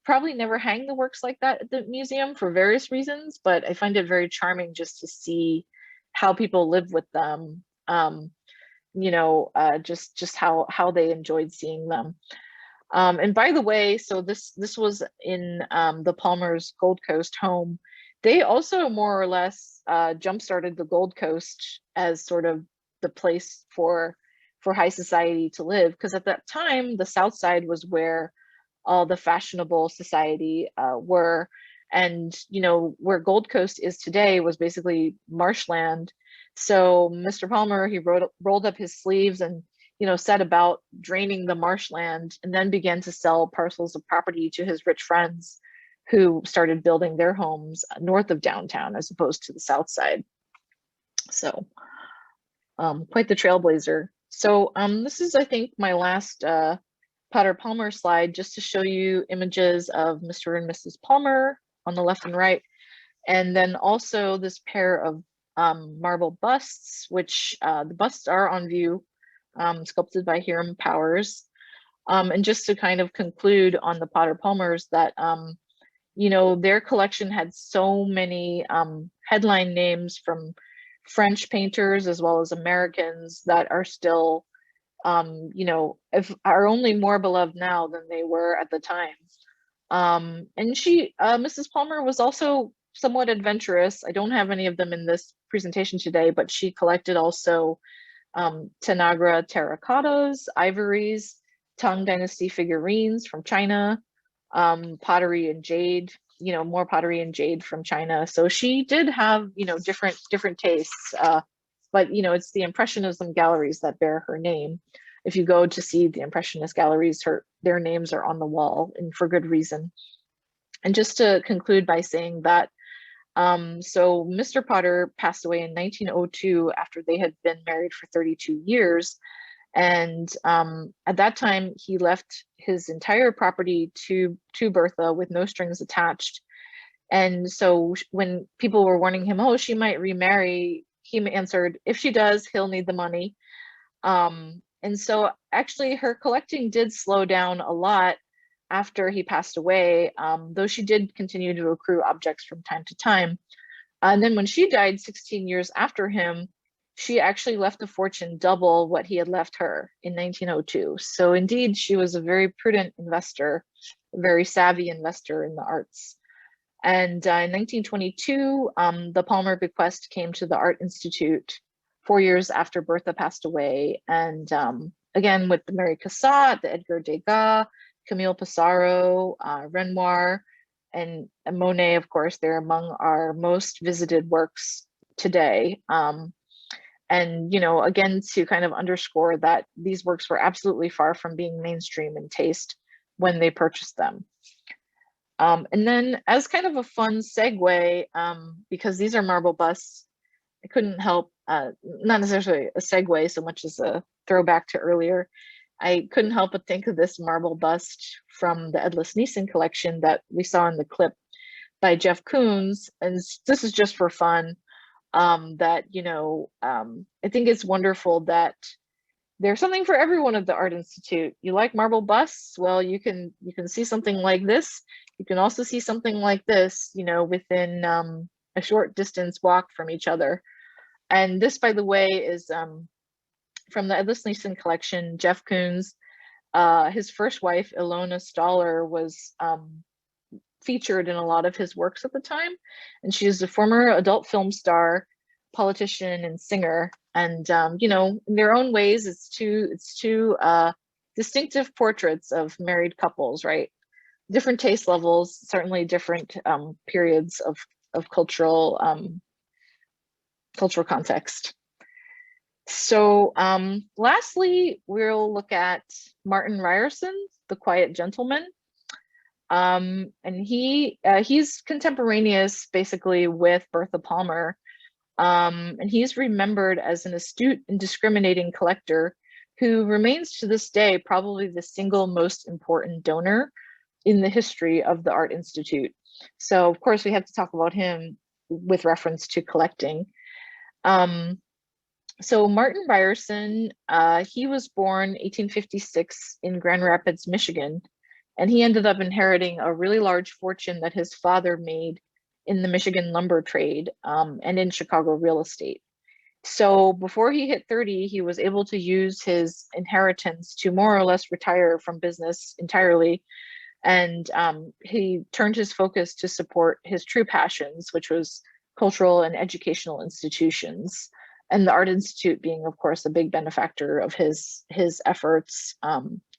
probably never hang the works like that at the museum for various reasons, but I find it very charming just to see how people live with them, just how they enjoyed seeing them. And by the way, so this was in the Palmer's Gold Coast home. They also more or less jump-started the Gold Coast as sort of the place for high society to live, because at that time the South Side was where all the fashionable society were, and where Gold Coast is today was basically marshland. So Mr. Palmer, he rolled up his sleeves and set about draining the marshland, and then began to sell parcels of property to his rich friends who started building their homes north of downtown as opposed to the South Side. So quite the trailblazer. So this is, I think, my last Potter Palmer slide, just to show you images of Mr. and Mrs. Palmer on the left and right. And then also this pair of marble busts, which the busts are on view, sculpted by Hiram Powers. And just to kind of conclude on the Potter Palmers, that their collection had so many headline names from French painters as well as Americans that are still, are only more beloved now than they were at the time. And Mrs. Palmer was also somewhat adventurous. I don't have any of them in this presentation today, but she collected also Tanagra terracottas, ivories, Tang Dynasty figurines from China, pottery and jade, more pottery and jade from China. So she did have, different tastes, but it's the Impressionism galleries that bear her name. if you go to see the Impressionist galleries, their names are on the wall, and for good reason. And just to conclude by saying that, so Mr. Potter passed away in 1902 after they had been married for 32 years. And at that time, he left his entire property to Bertha with no strings attached. And so when people were warning him, oh, she might remarry, he answered, if she does, he'll need the money. And so actually her collecting did slow down a lot after he passed away, though she did continue to accrue objects from time to time. And then when she died 16 years after him, she actually left a fortune double what he had left her in 1902. So indeed, she was a very prudent investor, a very savvy investor in the arts. And in 1922, the Palmer bequest came to the Art Institute 4 years after Bertha passed away. And again, with the Mary Cassatt, the Edgar Degas, Camille Pissarro, Renoir, and Monet, of course, they're among our most visited works today. And, you know, again, to kind of underscore that these works were absolutely far from being mainstream in taste when they purchased them. And then as kind of a fun segue, because these are marble busts, I couldn't help, not necessarily a segue so much as a throwback to earlier, I couldn't help but think of this marble bust from the Edlis Neeson collection that we saw in the clip by Jeff Koons. And this is just for fun. That, you know, I think it's wonderful that there's something for everyone at the Art Institute. You like marble busts? Well, you can see something like this. You can also see something like this, you know, within a short distance walk from each other. And this, by the way, is from the Edlis Neeson collection. Jeff Koons, his first wife, Ilona Staller, was featured in a lot of his works at the time, and she is a former adult film star, politician, and singer. And you know, in their own ways, it's two distinctive portraits of married couples, right? Different taste levels, certainly different periods of cultural context. So lastly, we'll look at Martin Ryerson, The Quiet Gentleman. And he's contemporaneous basically with Bertha Palmer. And he's remembered as an astute and discriminating collector who remains to this day probably the single most important donor in the history of the Art Institute. So of course we have to talk about him with reference to collecting. So Martin Ryerson, he was born 1856 in Grand Rapids, Michigan, and he ended up inheriting a really large fortune that his father made in the Michigan lumber trade and in Chicago real estate. So before he hit 30, he was able to use his inheritance to more or less retire from business entirely. And he turned his focus to support his true passions, which was cultural and educational institutions. And the Art Institute being, of course, a big benefactor of his efforts.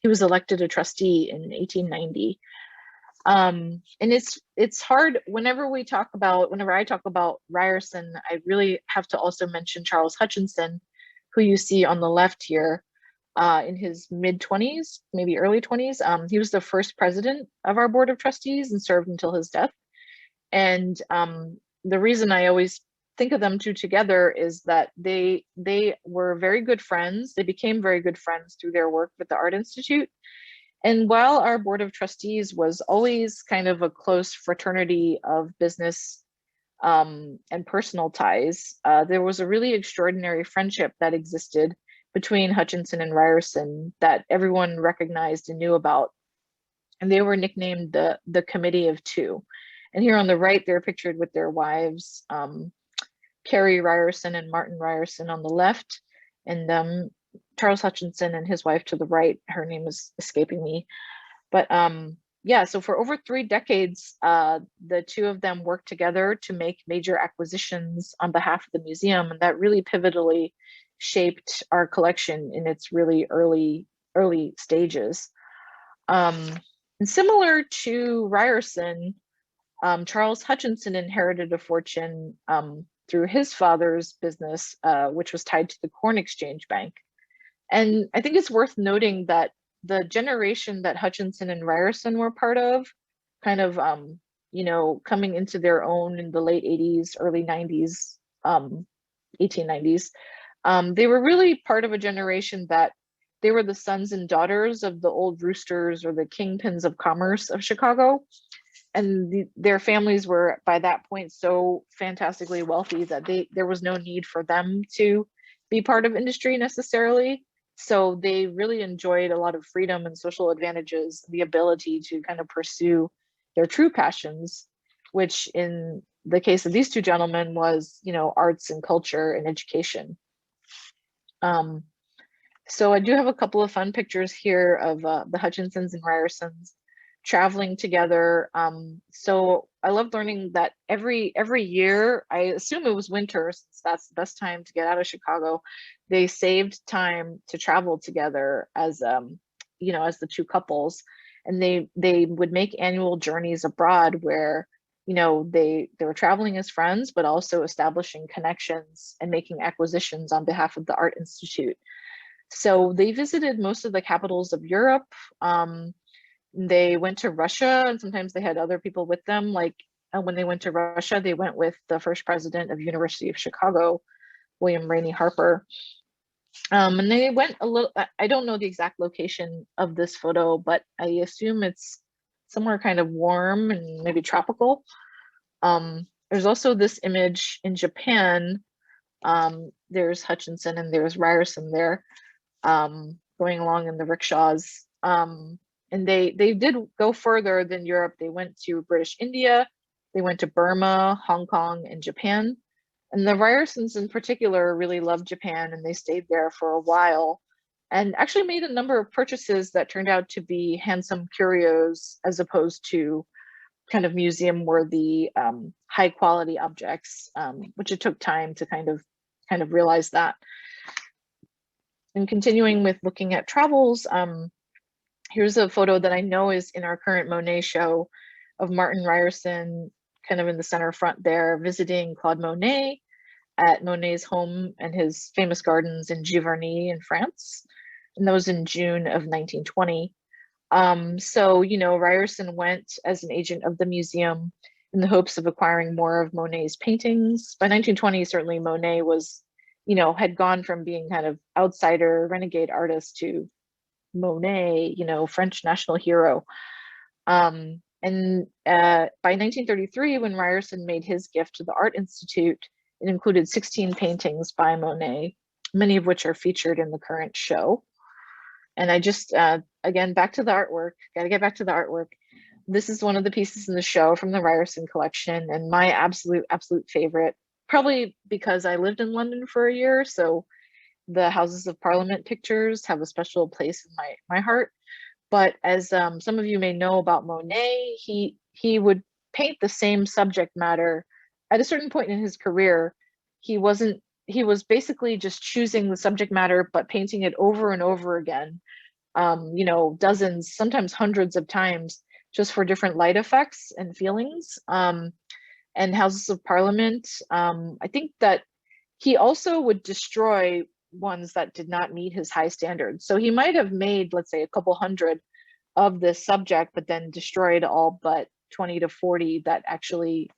He was elected a trustee in 1890. And it's hard whenever I talk about Ryerson, I really have to also mention Charles Hutchinson, who you see on the left here, in his mid-20s, maybe early 20s. He was the first president of our board of trustees and served until his death. And the reason I always think of them two together is that they were very good friends. They became very good friends through their work with the Art Institute. And while our board of trustees was always kind of a close fraternity of business and personal ties, there was a really extraordinary friendship that existed between Hutchinson and Ryerson that everyone recognized and knew about. And they were nicknamed the Committee of Two. And here on the right, they're pictured with their wives, Carrie Ryerson and Martin Ryerson on the left, and Charles Hutchinson and his wife to the right. Her name is escaping me. But yeah, so for over 3 decades, the two of them worked together to make major acquisitions on behalf of the museum, and that really pivotally shaped our collection in its really early stages. And similar to Ryerson, Charles Hutchinson inherited a fortune through his father's business, which was tied to the Corn Exchange Bank. And I think it's worth noting that the generation that Hutchinson and Ryerson were part of, kind of, you know, coming into their own in the late 80s, early 90s, 1890s, they were really part of a generation that they were the sons and daughters of the old roosters or the kingpins of commerce of Chicago. And their families were by that point so fantastically wealthy that there was no need for them to be part of industry necessarily. So they really enjoyed a lot of freedom and social advantages, the ability to kind of pursue their true passions, which in the case of these two gentlemen was, you know, arts and culture and education. So I do have a couple of fun pictures here of the Hutchinsons and Ryersons traveling together. So I love learning that every year, I assume it was winter since that's the best time to get out of Chicago, they saved time to travel together as, you know, as the two couples. And they would make annual journeys abroad where, you know, they were traveling as friends, but also establishing connections and making acquisitions on behalf of the Art Institute. So they visited most of the capitals of Europe. They went to Russia, and sometimes they had other people with them. Like when they went to Russia, they went with the first president of University of Chicago, William Rainey Harper. And they went a little, I don't know the exact location of this photo, but I assume it's somewhere kind of warm and maybe tropical. There's also this image in Japan. There's Hutchinson and there's Ryerson there, going along in the rickshaws. And they did go further than Europe. They went to British India, they went to Burma, Hong Kong, and Japan. And the Ryersons in particular really loved Japan, and they stayed there for a while and actually made a number of purchases that turned out to be handsome curios as opposed to kind of museum worthy, high quality objects, which it took time to kind of realize that. And continuing with looking at travels, here's a photo that I know is in our current Monet show of Martin Ryerson kind of in the center front there, visiting Claude Monet at Monet's home and his famous gardens in Giverny in France. And that was in June of 1920. So, you know, Ryerson went as an agent of the museum in the hopes of acquiring more of Monet's paintings. By 1920, certainly Monet was, you know, had gone from being kind of outsider, renegade artist to Monet, you know, French national hero. And by 1933, when Ryerson made his gift to the Art Institute, it included 16 paintings by Monet, many of which are featured in the current show. And I just, again, back to the artwork, gotta get back to the artwork. This is one of the pieces in the show from the Ryerson collection and my absolute favorite, probably because I lived in London for a year. So the Houses of Parliament pictures have a special place in my heart. But as some of you may know about Monet, he would paint the same subject matter at a certain point in his career. He was basically just choosing the subject matter, but painting it over and over again, you know, dozens, sometimes hundreds of times, just for different light effects and feelings. And Houses of Parliament, I think that he also would destroy ones that did not meet his high standards. So he might have made, let's say, a couple hundred of this subject, but then destroyed all but 20 to 40 that actually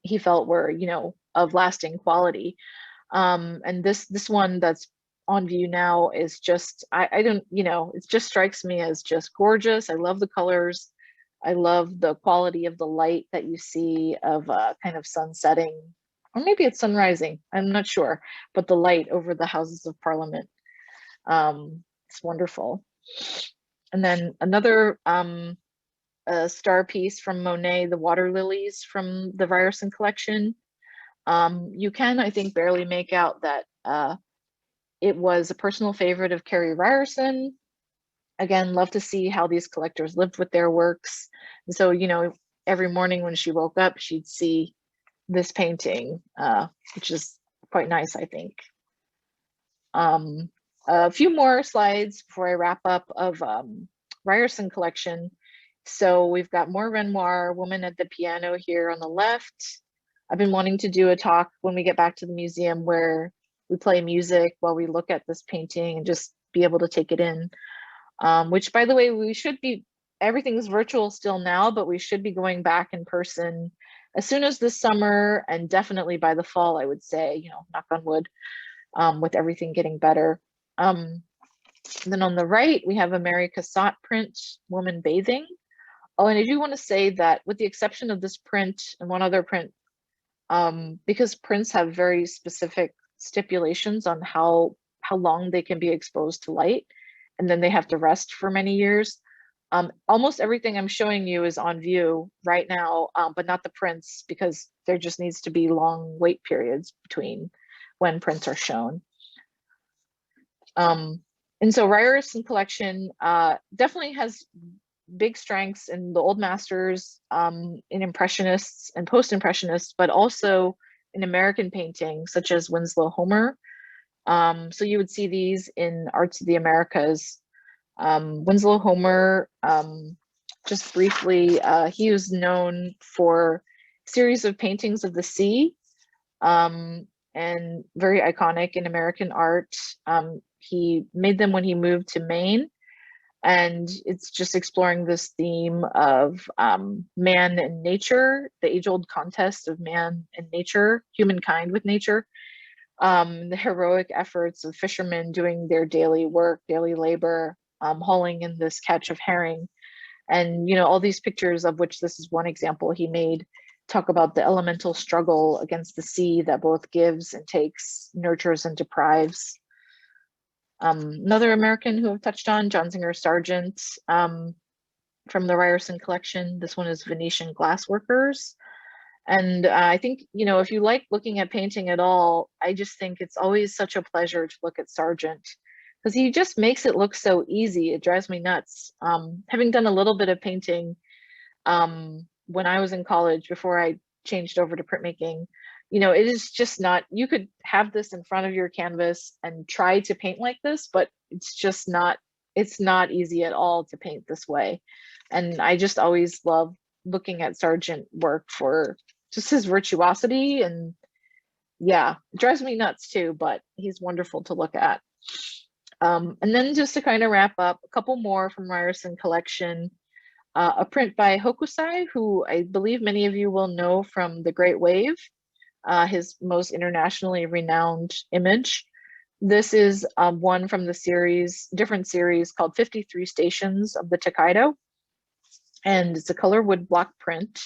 he felt were, you know, of lasting quality. And this one that's on view now is just, I don't, you know, it just strikes me as just gorgeous. I love the colors. I love the quality of the light that you see of kind of sun setting, or maybe it's sun rising, I'm not sure, but the light over the Houses of Parliament, it's wonderful. And then another star piece from Monet, the water lilies from the Ryerson collection. You can, I think, barely make out that it was a personal favorite of Carrie Ryerson. Again, love to see how these collectors lived with their works. And so, you know, every morning when she woke up, she'd see this painting, which is quite nice, I think. A few more slides before I wrap up of Ryerson collection. So we've got more Renoir, Woman at the Piano here on the left. I've been wanting to do a talk when we get back to the museum where we play music while we look at this painting and just be able to take it in. Which, by the way, everything's virtual still now, but we should be going back in person as soon as this summer, and definitely by the fall, I would say, knock on wood, with everything getting better. Then on the right, we a Mary Cassatt print, Woman Bathing. Oh, and I do want to say that with the exception of this print and one other print, because prints have very specific stipulations on how long they can be exposed to light, and then they have to rest for many years. Almost everything I'm showing you is on view right now, but not the prints, because there just needs to be long wait periods between when prints are shown. And so Ryerson collection definitely has big strengths in the old masters, in Impressionists and post-Impressionists, but also in American painting, such as Winslow Homer. So you would see these in Arts of the Americas. Winslow Homer, just briefly, he was known for a series of paintings of the sea, and very iconic in American art. He made them when he moved to Maine, and it's just exploring this theme of man and nature, the age-old contest of man and nature, humankind with nature, the heroic efforts of fishermen doing their daily work, daily labor, hauling in this catch of herring. And, all these pictures, of which this is one example he made, talk about the elemental struggle against the sea that both gives and takes, nurtures and deprives. Another American who I've touched on, John Singer Sargent, from the Ryerson collection. This one is Venetian Glassworkers. And I think, if you like looking at painting at all, I just think it's always such a pleasure to look at Sargent, because he just makes it look so easy. It drives me nuts. Having done a little bit of painting when I was in college before I changed over to printmaking, it is just not, you could have this in front of your canvas and try to paint like this, but it's just not, it's not easy at all to paint this way. And I just always love looking at Sargent work for just his virtuosity, and yeah, it drives me nuts too, but he's wonderful to look at. And then just to kind of wrap up, a couple more from Ryerson collection, a print by Hokusai, who I believe many of you will know from The Great Wave, his most internationally renowned image. This is one from the series, different series called 53 Stations of the Tokaido, and it's a color wood block print.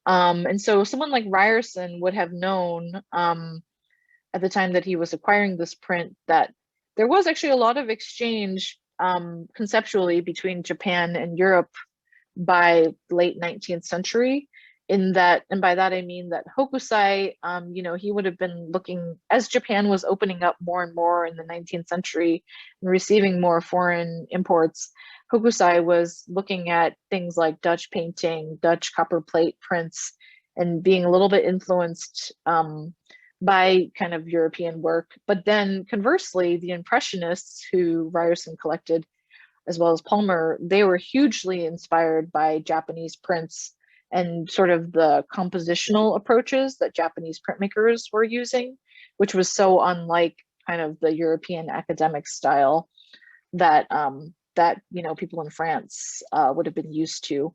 And so someone like Ryerson would have known at the time that he was acquiring this print that there was actually a lot of exchange conceptually between Japan and Europe by late 19th century. In that, and by that I mean that Hokusai, he would have been looking, as Japan was opening up more and more in the 19th century and receiving more foreign imports, Hokusai was looking at things like Dutch painting, Dutch copper plate prints, and being a little bit influenced by kind of European work. But then conversely, the Impressionists, who Ryerson collected, as well as Palmer, they were hugely inspired by Japanese prints and sort of the compositional approaches that Japanese printmakers were using, which was so unlike kind of the European academic style that people in France would have been used to.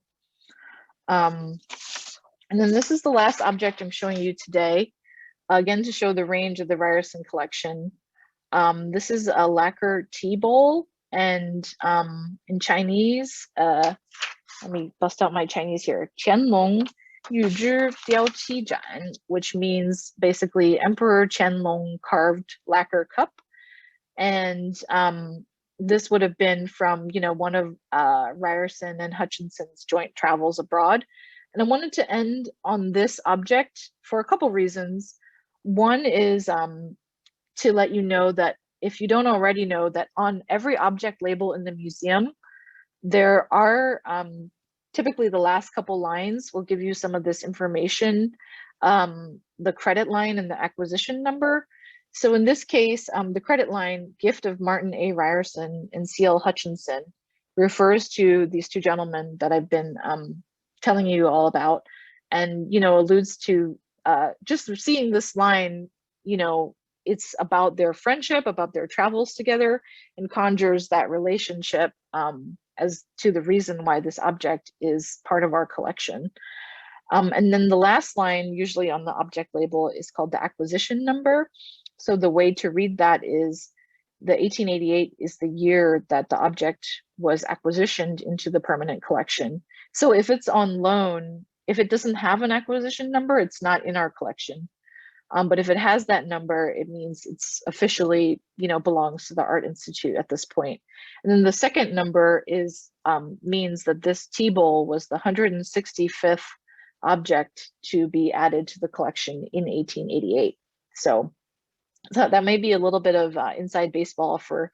And then this is the last object I'm showing you today, again to show the range of the Ryerson collection. This is a lacquer tea bowl, and in Chinese, let me bust out my Chinese here. Qianlong Yuzhi Diaoqi Zhan, which means basically Emperor Qianlong carved lacquer cup. And this would have been from, one of Ryerson and Hutchinson's joint travels abroad. And I wanted to end on this object for a couple reasons. One is to let you know that, if you don't already know, that on every object label in the museum, there are typically the last couple lines will give you some of this information, the credit line and the acquisition number. So in this case, the credit line, gift of Martin A. Ryerson and C.L. Hutchinson, refers to these two gentlemen that I've been telling you all about, and alludes to just seeing this line, it's about their friendship, about their travels together, and conjures that relationship as to the reason why this object is part of our collection. And then the last line, usually on the object label, is called the acquisition number. So the way to read that is the 1888 is the year that the object was acquisitioned into the permanent collection. So if it's on loan, if it doesn't have an acquisition number, it's not in our collection. But if it has that number, it means it's officially, belongs to the Art Institute at this point. And then the second number is means that this tea bowl was the 165th object to be added to the collection in 1888. So that may be a little bit of inside baseball for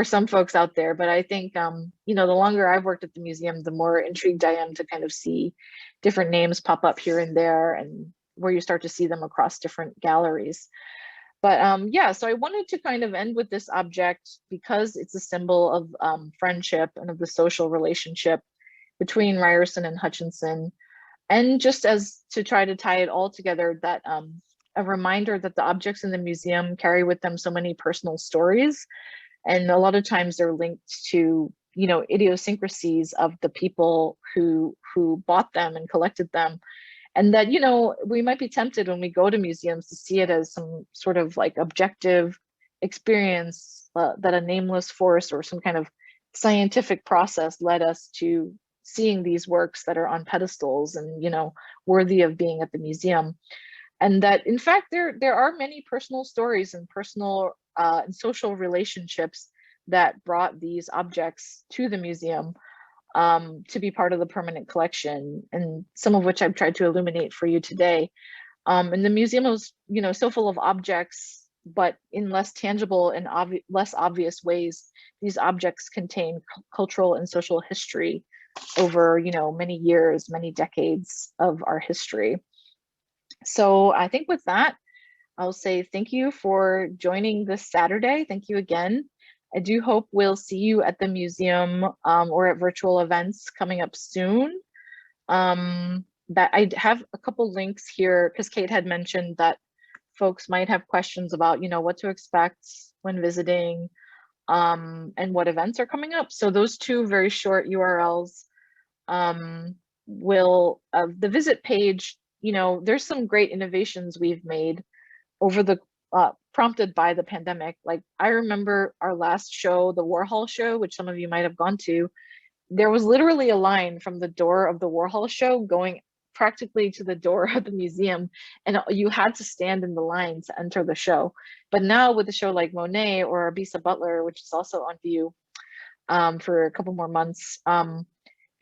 some folks out there, but I think the longer I've worked at the museum, the more intrigued I am to kind of see different names pop up here and there, and where you start to see them across different galleries. But yeah, so I wanted to kind of end with this object because it's a symbol of friendship and of the social relationship between Ryerson and Hutchinson, and just as to try to tie it all together, that a reminder that the objects in the museum carry with them so many personal stories, and a lot of times they're linked to idiosyncrasies of the people who bought them and collected them. And that, we might be tempted when we go to museums to see it as some sort of like objective experience that a nameless force or some kind of scientific process led us to seeing these works that are on pedestals and, worthy of being at the museum. And that, in fact, there are many personal stories and personal and social relationships that brought these objects to the museum to be part of the permanent collection, and some of which I've tried to illuminate for you today. And the museum was, so full of objects, but in less tangible and less obvious ways, these objects contain cultural and social history over, many years, many decades of our history. So I think with that, I'll say thank you for joining this Saturday. Thank you again. I do hope we'll see you at the museum or at virtual events coming up soon. That I have a couple links here because Kate had mentioned that folks might have questions about, what to expect when visiting and what events are coming up. So those two very short URLs will, the visit page, there's some great innovations we've made over the prompted by the pandemic. Like I remember our last show, the Warhol show, which some of you might have gone to, there was literally a line from the door of the Warhol show going practically to the door of the museum, and you had to stand in the line to enter the show. But now with a show like Monet or Bisa Butler, which is also on view for a couple more months,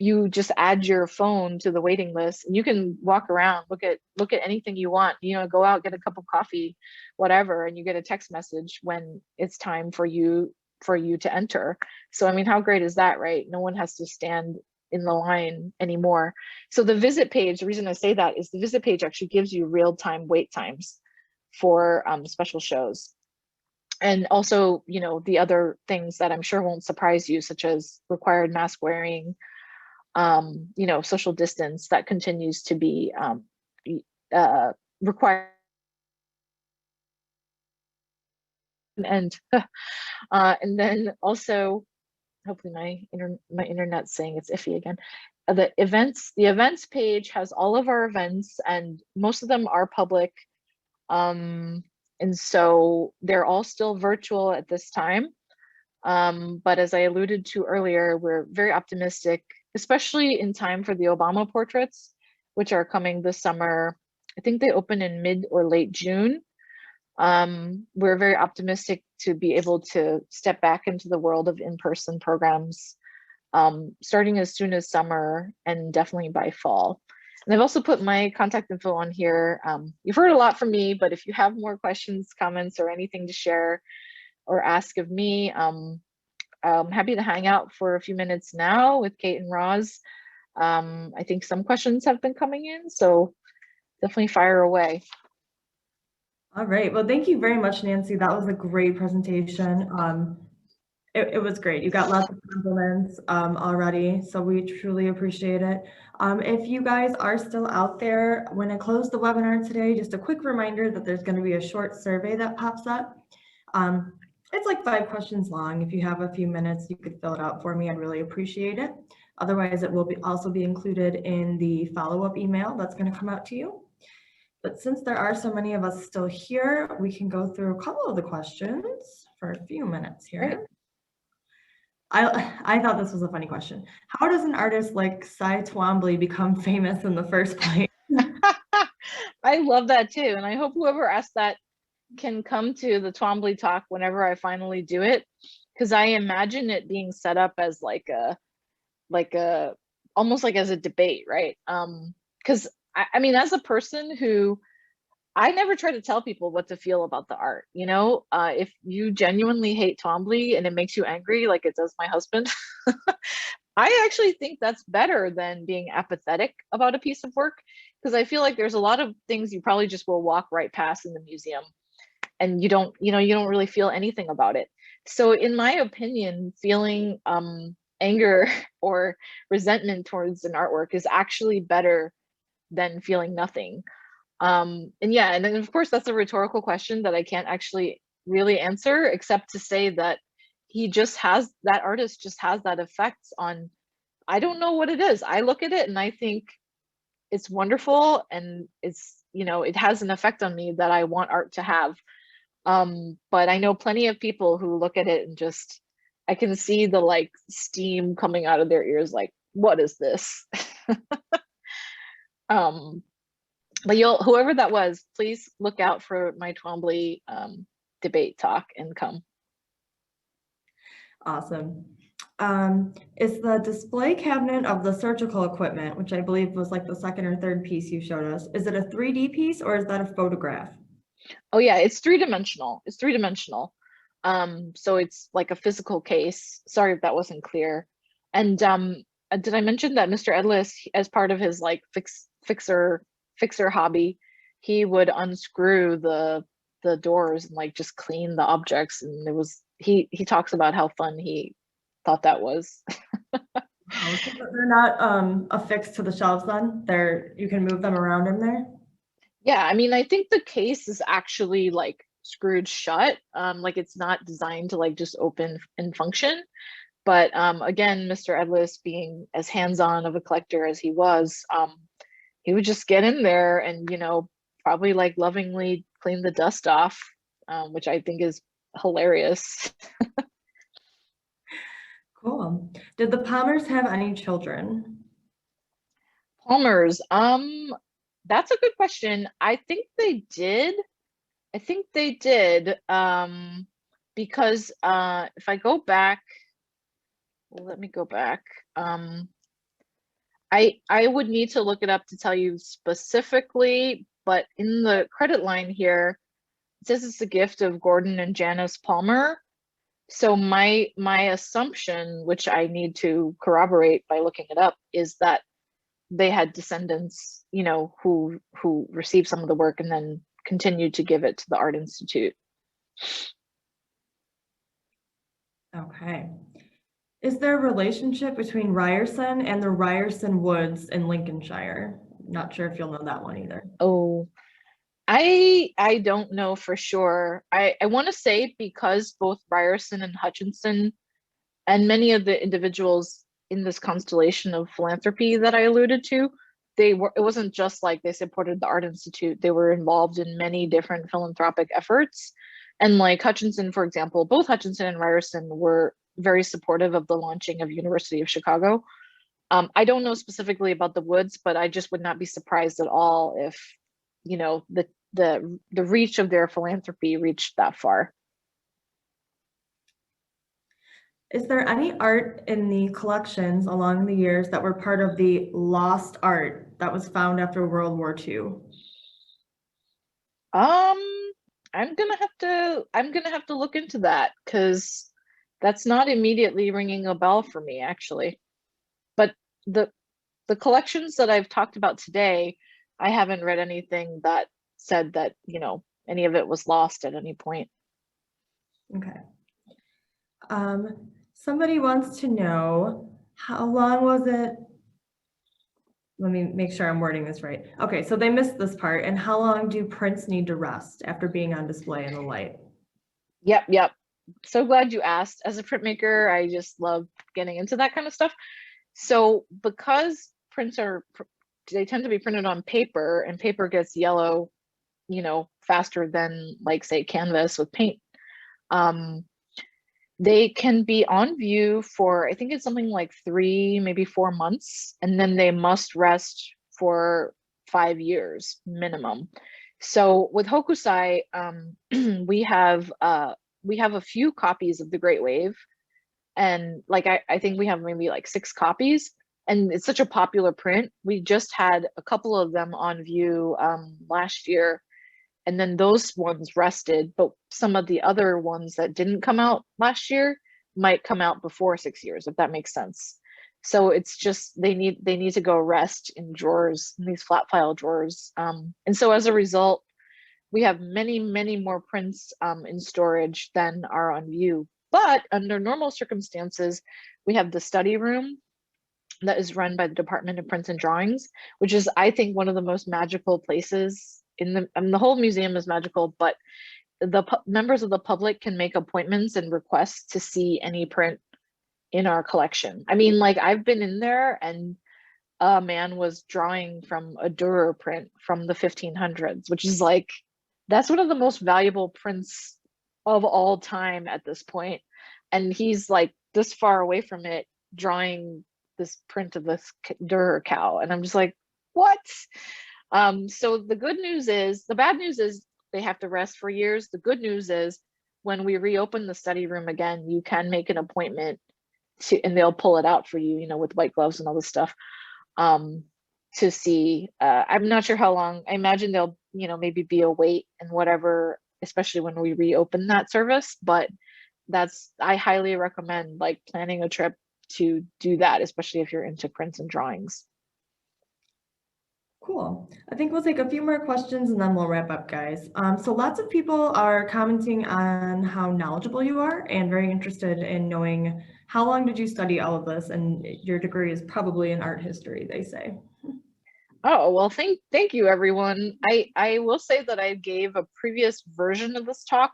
you just add your phone to the waiting list and you can walk around, look at anything you want, go out, get a cup of coffee, whatever, and you get a text message when it's time for you to enter. So I mean, how great is that, right? No one has to stand in the line anymore. So the visit page, the reason I say that is the visit page actually gives you real-time wait times for special shows. And also, the other things that I'm sure won't surprise you, such as required mask wearing, social distance, that continues to be required. And then also, hopefully my internet's saying it's iffy again. The events page has all of our events, and most of them are public. And so they're all still virtual at this time. But as I alluded to earlier, we're very optimistic, especially in time for the Obama portraits, which are coming this summer. I think they open in mid or late June. We're very optimistic to be able to step back into the world of in-person programs, starting as soon as summer and definitely by fall. And I've also put my contact info on here. You've heard a lot from me, but if you have more questions, comments, or anything to share or ask of me, I'm happy to hang out for a few minutes now with Kate and Roz. I think some questions have been coming in, so definitely fire away. All right, well, thank you very much, Nancy. That was a great presentation. It was great. You got lots of compliments already, so we truly appreciate it. If you guys are still out there, when I close the webinar today, just a quick reminder that there's going to be a short survey that pops up. It's like 5 questions long. If you have a few minutes, you could fill it out for me. I'd really appreciate it. Otherwise, it will also be included in the follow-up email that's going to come out to you. But since there are so many of us still here, we can go through a couple of the questions for a few minutes here. Great. I thought this was a funny question. How does an artist like Cy Twombly become famous in the first place? I love that too. And I hope whoever asked that can come to the Twombly talk whenever I finally do it. Because I imagine it being set up as like a almost like as a debate, right? Because I mean, as a person who I never try to tell people what to feel about the art, you know, if you genuinely hate Twombly and it makes you angry, like it does my husband, I actually think that's better than being apathetic about a piece of work, because I feel like there's a lot of things you probably just will walk right past in the museum and you don't really feel anything about it. So in my opinion, feeling anger or resentment towards an artwork is actually better than feeling nothing. And yeah, and then of course that's a rhetorical question that I can't actually really answer, except to say that that artist just has that effect on, I don't know what it is. I look at it and I think it's wonderful, and it's, you know, it has an effect on me that I want art to have. But I know plenty of people who look at it and just, I can see the like steam coming out of their ears, like, what is this? But whoever that was, please look out for my Twombly debate talk and come. Awesome. Is the display cabinet of the surgical equipment, which I believe was like the second or third piece you showed us, is it a 3D piece or is that a photograph? Oh yeah, it's 3-dimensional. It's 3-dimensional. So it's like a physical case. Sorry if that wasn't clear. And did I mention that Mr. Edlis, as part of his like fixer hobby, he would unscrew the doors and like just clean the objects, and it was he talks about how fun he thought that was. Oh, so they're not affixed to the shelves then? You can move them around in there? Yeah, I mean, I think the case is actually like screwed shut. Like it's not designed to like just open and function. But again, Mr. Edlis, being as hands-on of a collector as he was, he would just get in there and, you know, probably like lovingly clean the dust off, which I think is hilarious. Cool. Did the Palmers have any children? Palmers, that's a good question. I think they did. Because if I go back, well, let me go back. I would need to look it up to tell you specifically, but in the credit line here, it says it's a gift of Gordon and Janice Palmer. So my assumption, which I need to corroborate by looking it up, is that they had descendants, you know, who received some of the work and then continued to give it to the Art Institute. Okay. Is there a relationship between Ryerson and the Ryerson Woods in Lincolnshire? Not sure if you'll know that one either. Oh, I don't know for sure. I want to say because both Ryerson and Hutchinson and many of the individuals in this constellation of philanthropy that I alluded to, it wasn't just like they supported the Art Institute. They were involved in many different philanthropic efforts. And like Hutchinson, for example, both Hutchinson and Ryerson were very supportive of the launching of University of Chicago. I don't know specifically about the Woods, but I just would not be surprised at all if, you know, the reach of their philanthropy reached that far. Is there any art in the collections along the years that were part of the lost art that was found after World War II? I'm gonna have to look into that, because that's not immediately ringing a bell for me, actually. But the collections that I've talked about today, I haven't read anything that said that, you know, any of it was lost at any point. Okay. Somebody wants to know, how long was it? Let me make sure I'm wording this right. Okay, so they missed this part. And how long do prints need to rest after being on display in the light? Yep. So glad you asked. As a printmaker, I just love getting into that kind of stuff. So because prints they tend to be printed on paper, and paper gets yellow, faster than, like, say, canvas with paint. They can be on view for, I think it's something like 3, maybe 4 months, and then they must rest for 5 years minimum. So with Hokusai, we have a few copies of the Great Wave, and like I think we have maybe like 6 copies, and it's such a popular print. We just had a couple of them on view last year, and then those ones rested, but some of the other ones that didn't come out last year might come out before 6 years, if that makes sense. So it's just they need to go rest in drawers, in these flat file drawers. And so as a result, we have many more prints in storage than are on view. But under normal circumstances, we have the study room that is run by the Department of Prints and Drawings, which is, I think, one of the most magical places in the whole museum is magical, but the members of the public can make appointments and requests to see any print in our collection. I mean, like, I've been in there and a man was drawing from a Dürer print from the 1500s, which is like, that's one of the most valuable prints of all time at this point. And he's like this far away from it, drawing this print of this Dürer cow. And I'm just like, what? So the bad news is they have to rest for years. The good news is when we reopen the study room again, you can make an appointment and they'll pull it out for you, with white gloves and all this stuff, to see. I'm not sure how long. I imagine there'll, maybe be a wait and whatever, especially when we reopen that service. But I highly recommend like planning a trip to do that, especially if you're into prints and drawings. Cool. I think we'll take a few more questions and then we'll wrap up, guys. So lots of people are commenting on how knowledgeable you are and very interested in knowing how long did you study all of this, and your degree is probably in art history, they say. Oh, well, thank you, everyone. I will say that I gave a previous version of this talk,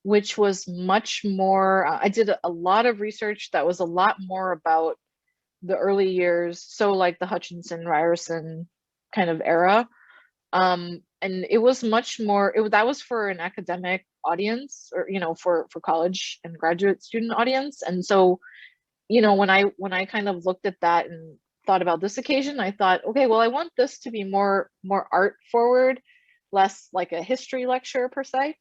which was much more, I did a lot of research that was a lot more about the early years. So like the Hutchinson, Ryerson kind of era. And it was much more, that was for an academic audience, or, for college and graduate student audience. And so, when I kind of looked at that and thought about this occasion, I thought, okay, well, I want this to be more art forward, less like a history lecture per se.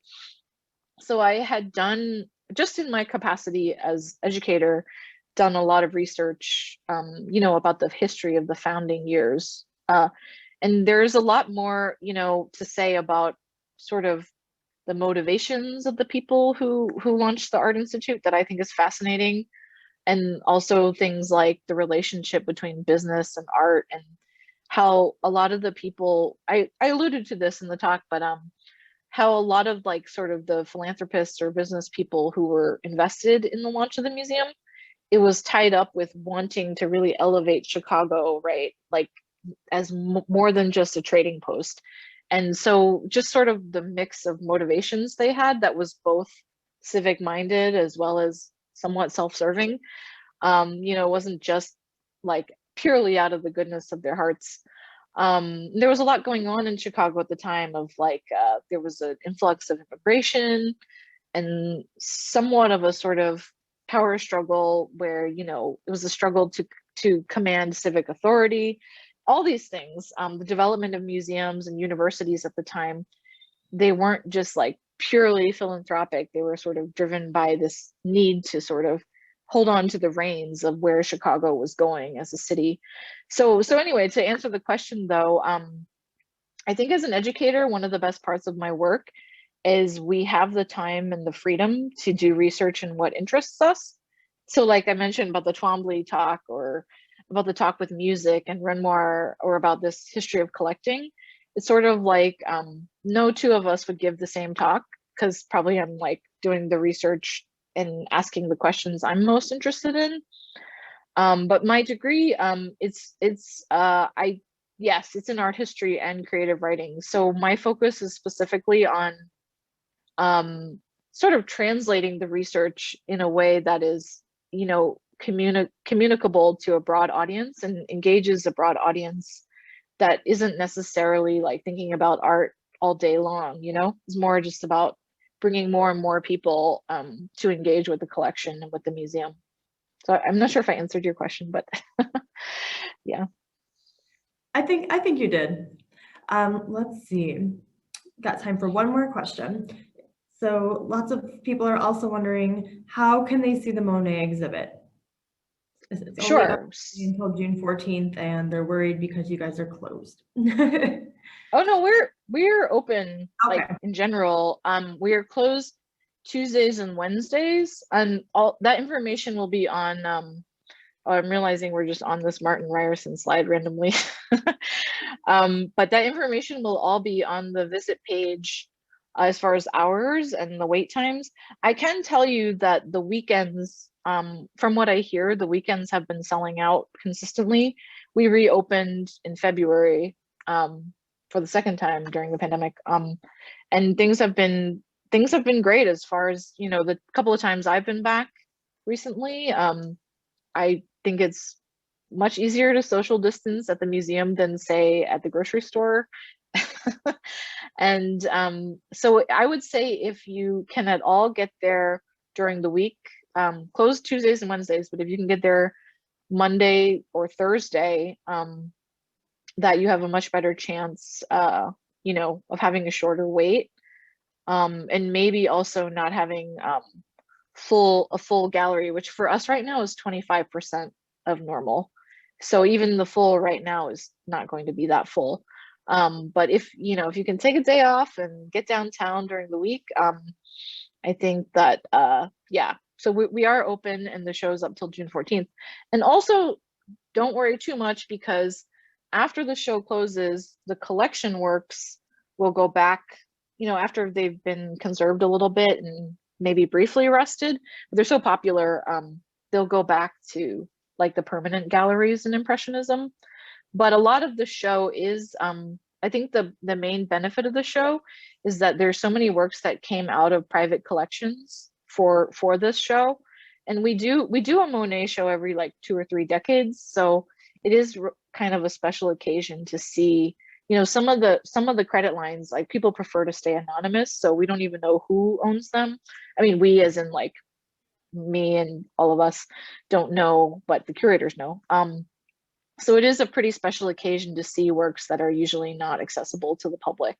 So I had done, just in my capacity as educator, done a lot of research, about the history of the founding years. And there's a lot more, to say about sort of the motivations of the people who launched the Art Institute that I think is fascinating. And also things like the relationship between business and art, and how a lot of the people, I alluded to this in the talk, but how a lot of like sort of the philanthropists or business people who were invested in the launch of the museum, it was tied up with wanting to really elevate Chicago, right? Like as more than just a trading post. And so just sort of the mix of motivations they had that was both civic minded as well as somewhat self-serving, wasn't just like purely out of the goodness of their hearts. There was a lot going on in Chicago at the time of like, there was an influx of immigration and somewhat of a sort of power struggle where, it was a struggle to command civic authority, all these things. The development of museums and universities at the time, they weren't just like purely philanthropic. They were sort of driven by this need to sort of hold on to the reins of where Chicago was going as a city. So anyway, to answer the question though, I think as an educator, one of the best parts of my work is we have the time and the freedom to do research in what interests us. So like I mentioned about the Twombly talk, or about the talk with music and Renoir, or about this history of collecting, it's sort of like no two of us would give the same talk, because probably I'm like doing the research and asking the questions I'm most interested in. But my degree, it's in art history and creative writing. So my focus is specifically on sort of translating the research in a way that is, you know, communicable to a broad audience and engages a broad audience that isn't necessarily like thinking about art all day long, you know. It's more just about bringing more and more people to engage with the collection and with the museum. So I'm not sure if I answered your question, but yeah. I think you did. Let's see. Got time for one more question. So lots of people are also wondering, how can they see the Monet exhibit? It's only Sure. up until June 14th, and they're worried because you guys are closed. Oh no, we're open. Okay. Like in general. We are closed Tuesdays and Wednesdays, and all that information will be on. I'm realizing we're just on this Martin Ryerson slide randomly. But that information will all be on the visit page as far as hours and the wait times. I can tell you that the weekends, from what I hear, the weekends have been selling out consistently. We reopened in February for the second time during the pandemic, and things have been great as far as, you know, the couple of times I've been back recently. I think it's much easier to social distance at the museum than say at the grocery store. And so I would say if you can at all get there during the week, closed Tuesdays and Wednesdays, but if you can get there Monday or Thursday, that you have a much better chance, you know, of having a shorter wait, and maybe also not having a full gallery, which for us right now is 25% of normal. So even the full right now is not going to be that full. But if you can take a day off and get downtown during the week, I think that yeah. So we are open, and the show's up till June 14th. And also, don't worry too much, because after the show closes, the collection works will go back, you know, after they've been conserved a little bit and maybe briefly rusted. But they're so popular, they'll go back to like the permanent galleries in Impressionism. But a lot of the show is, I think the main benefit of the show is that there's so many works that came out of private collections for this show. And we do a Monet show every like 2 or 3 decades. So it is kind of a special occasion to see, you know, some of the credit lines, like people prefer to stay anonymous. So we don't even know who owns them. I mean, we as in like me and all of us don't know, but the curators know. So it is a pretty special occasion to see works that are usually not accessible to the public.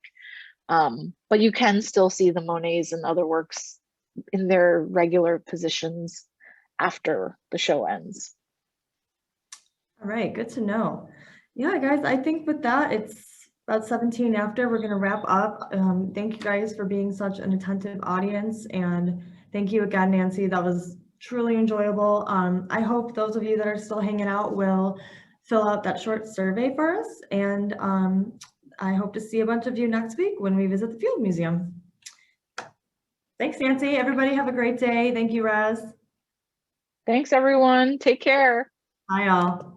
But you can still see the Monets and other works in their regular positions after the show ends. All right, good to know. Yeah, guys, I think with that, it's about 17 after. We're going to wrap up. Thank you guys for being such an attentive audience. And thank you again, Nancy. That was truly enjoyable. I hope those of you that are still hanging out will fill out that short survey for us. And I hope to see a bunch of you next week when we visit the Field Museum. Thanks, Nancy. Everybody have a great day. Thank you, Raz. Thanks, everyone. Take care. Bye, all.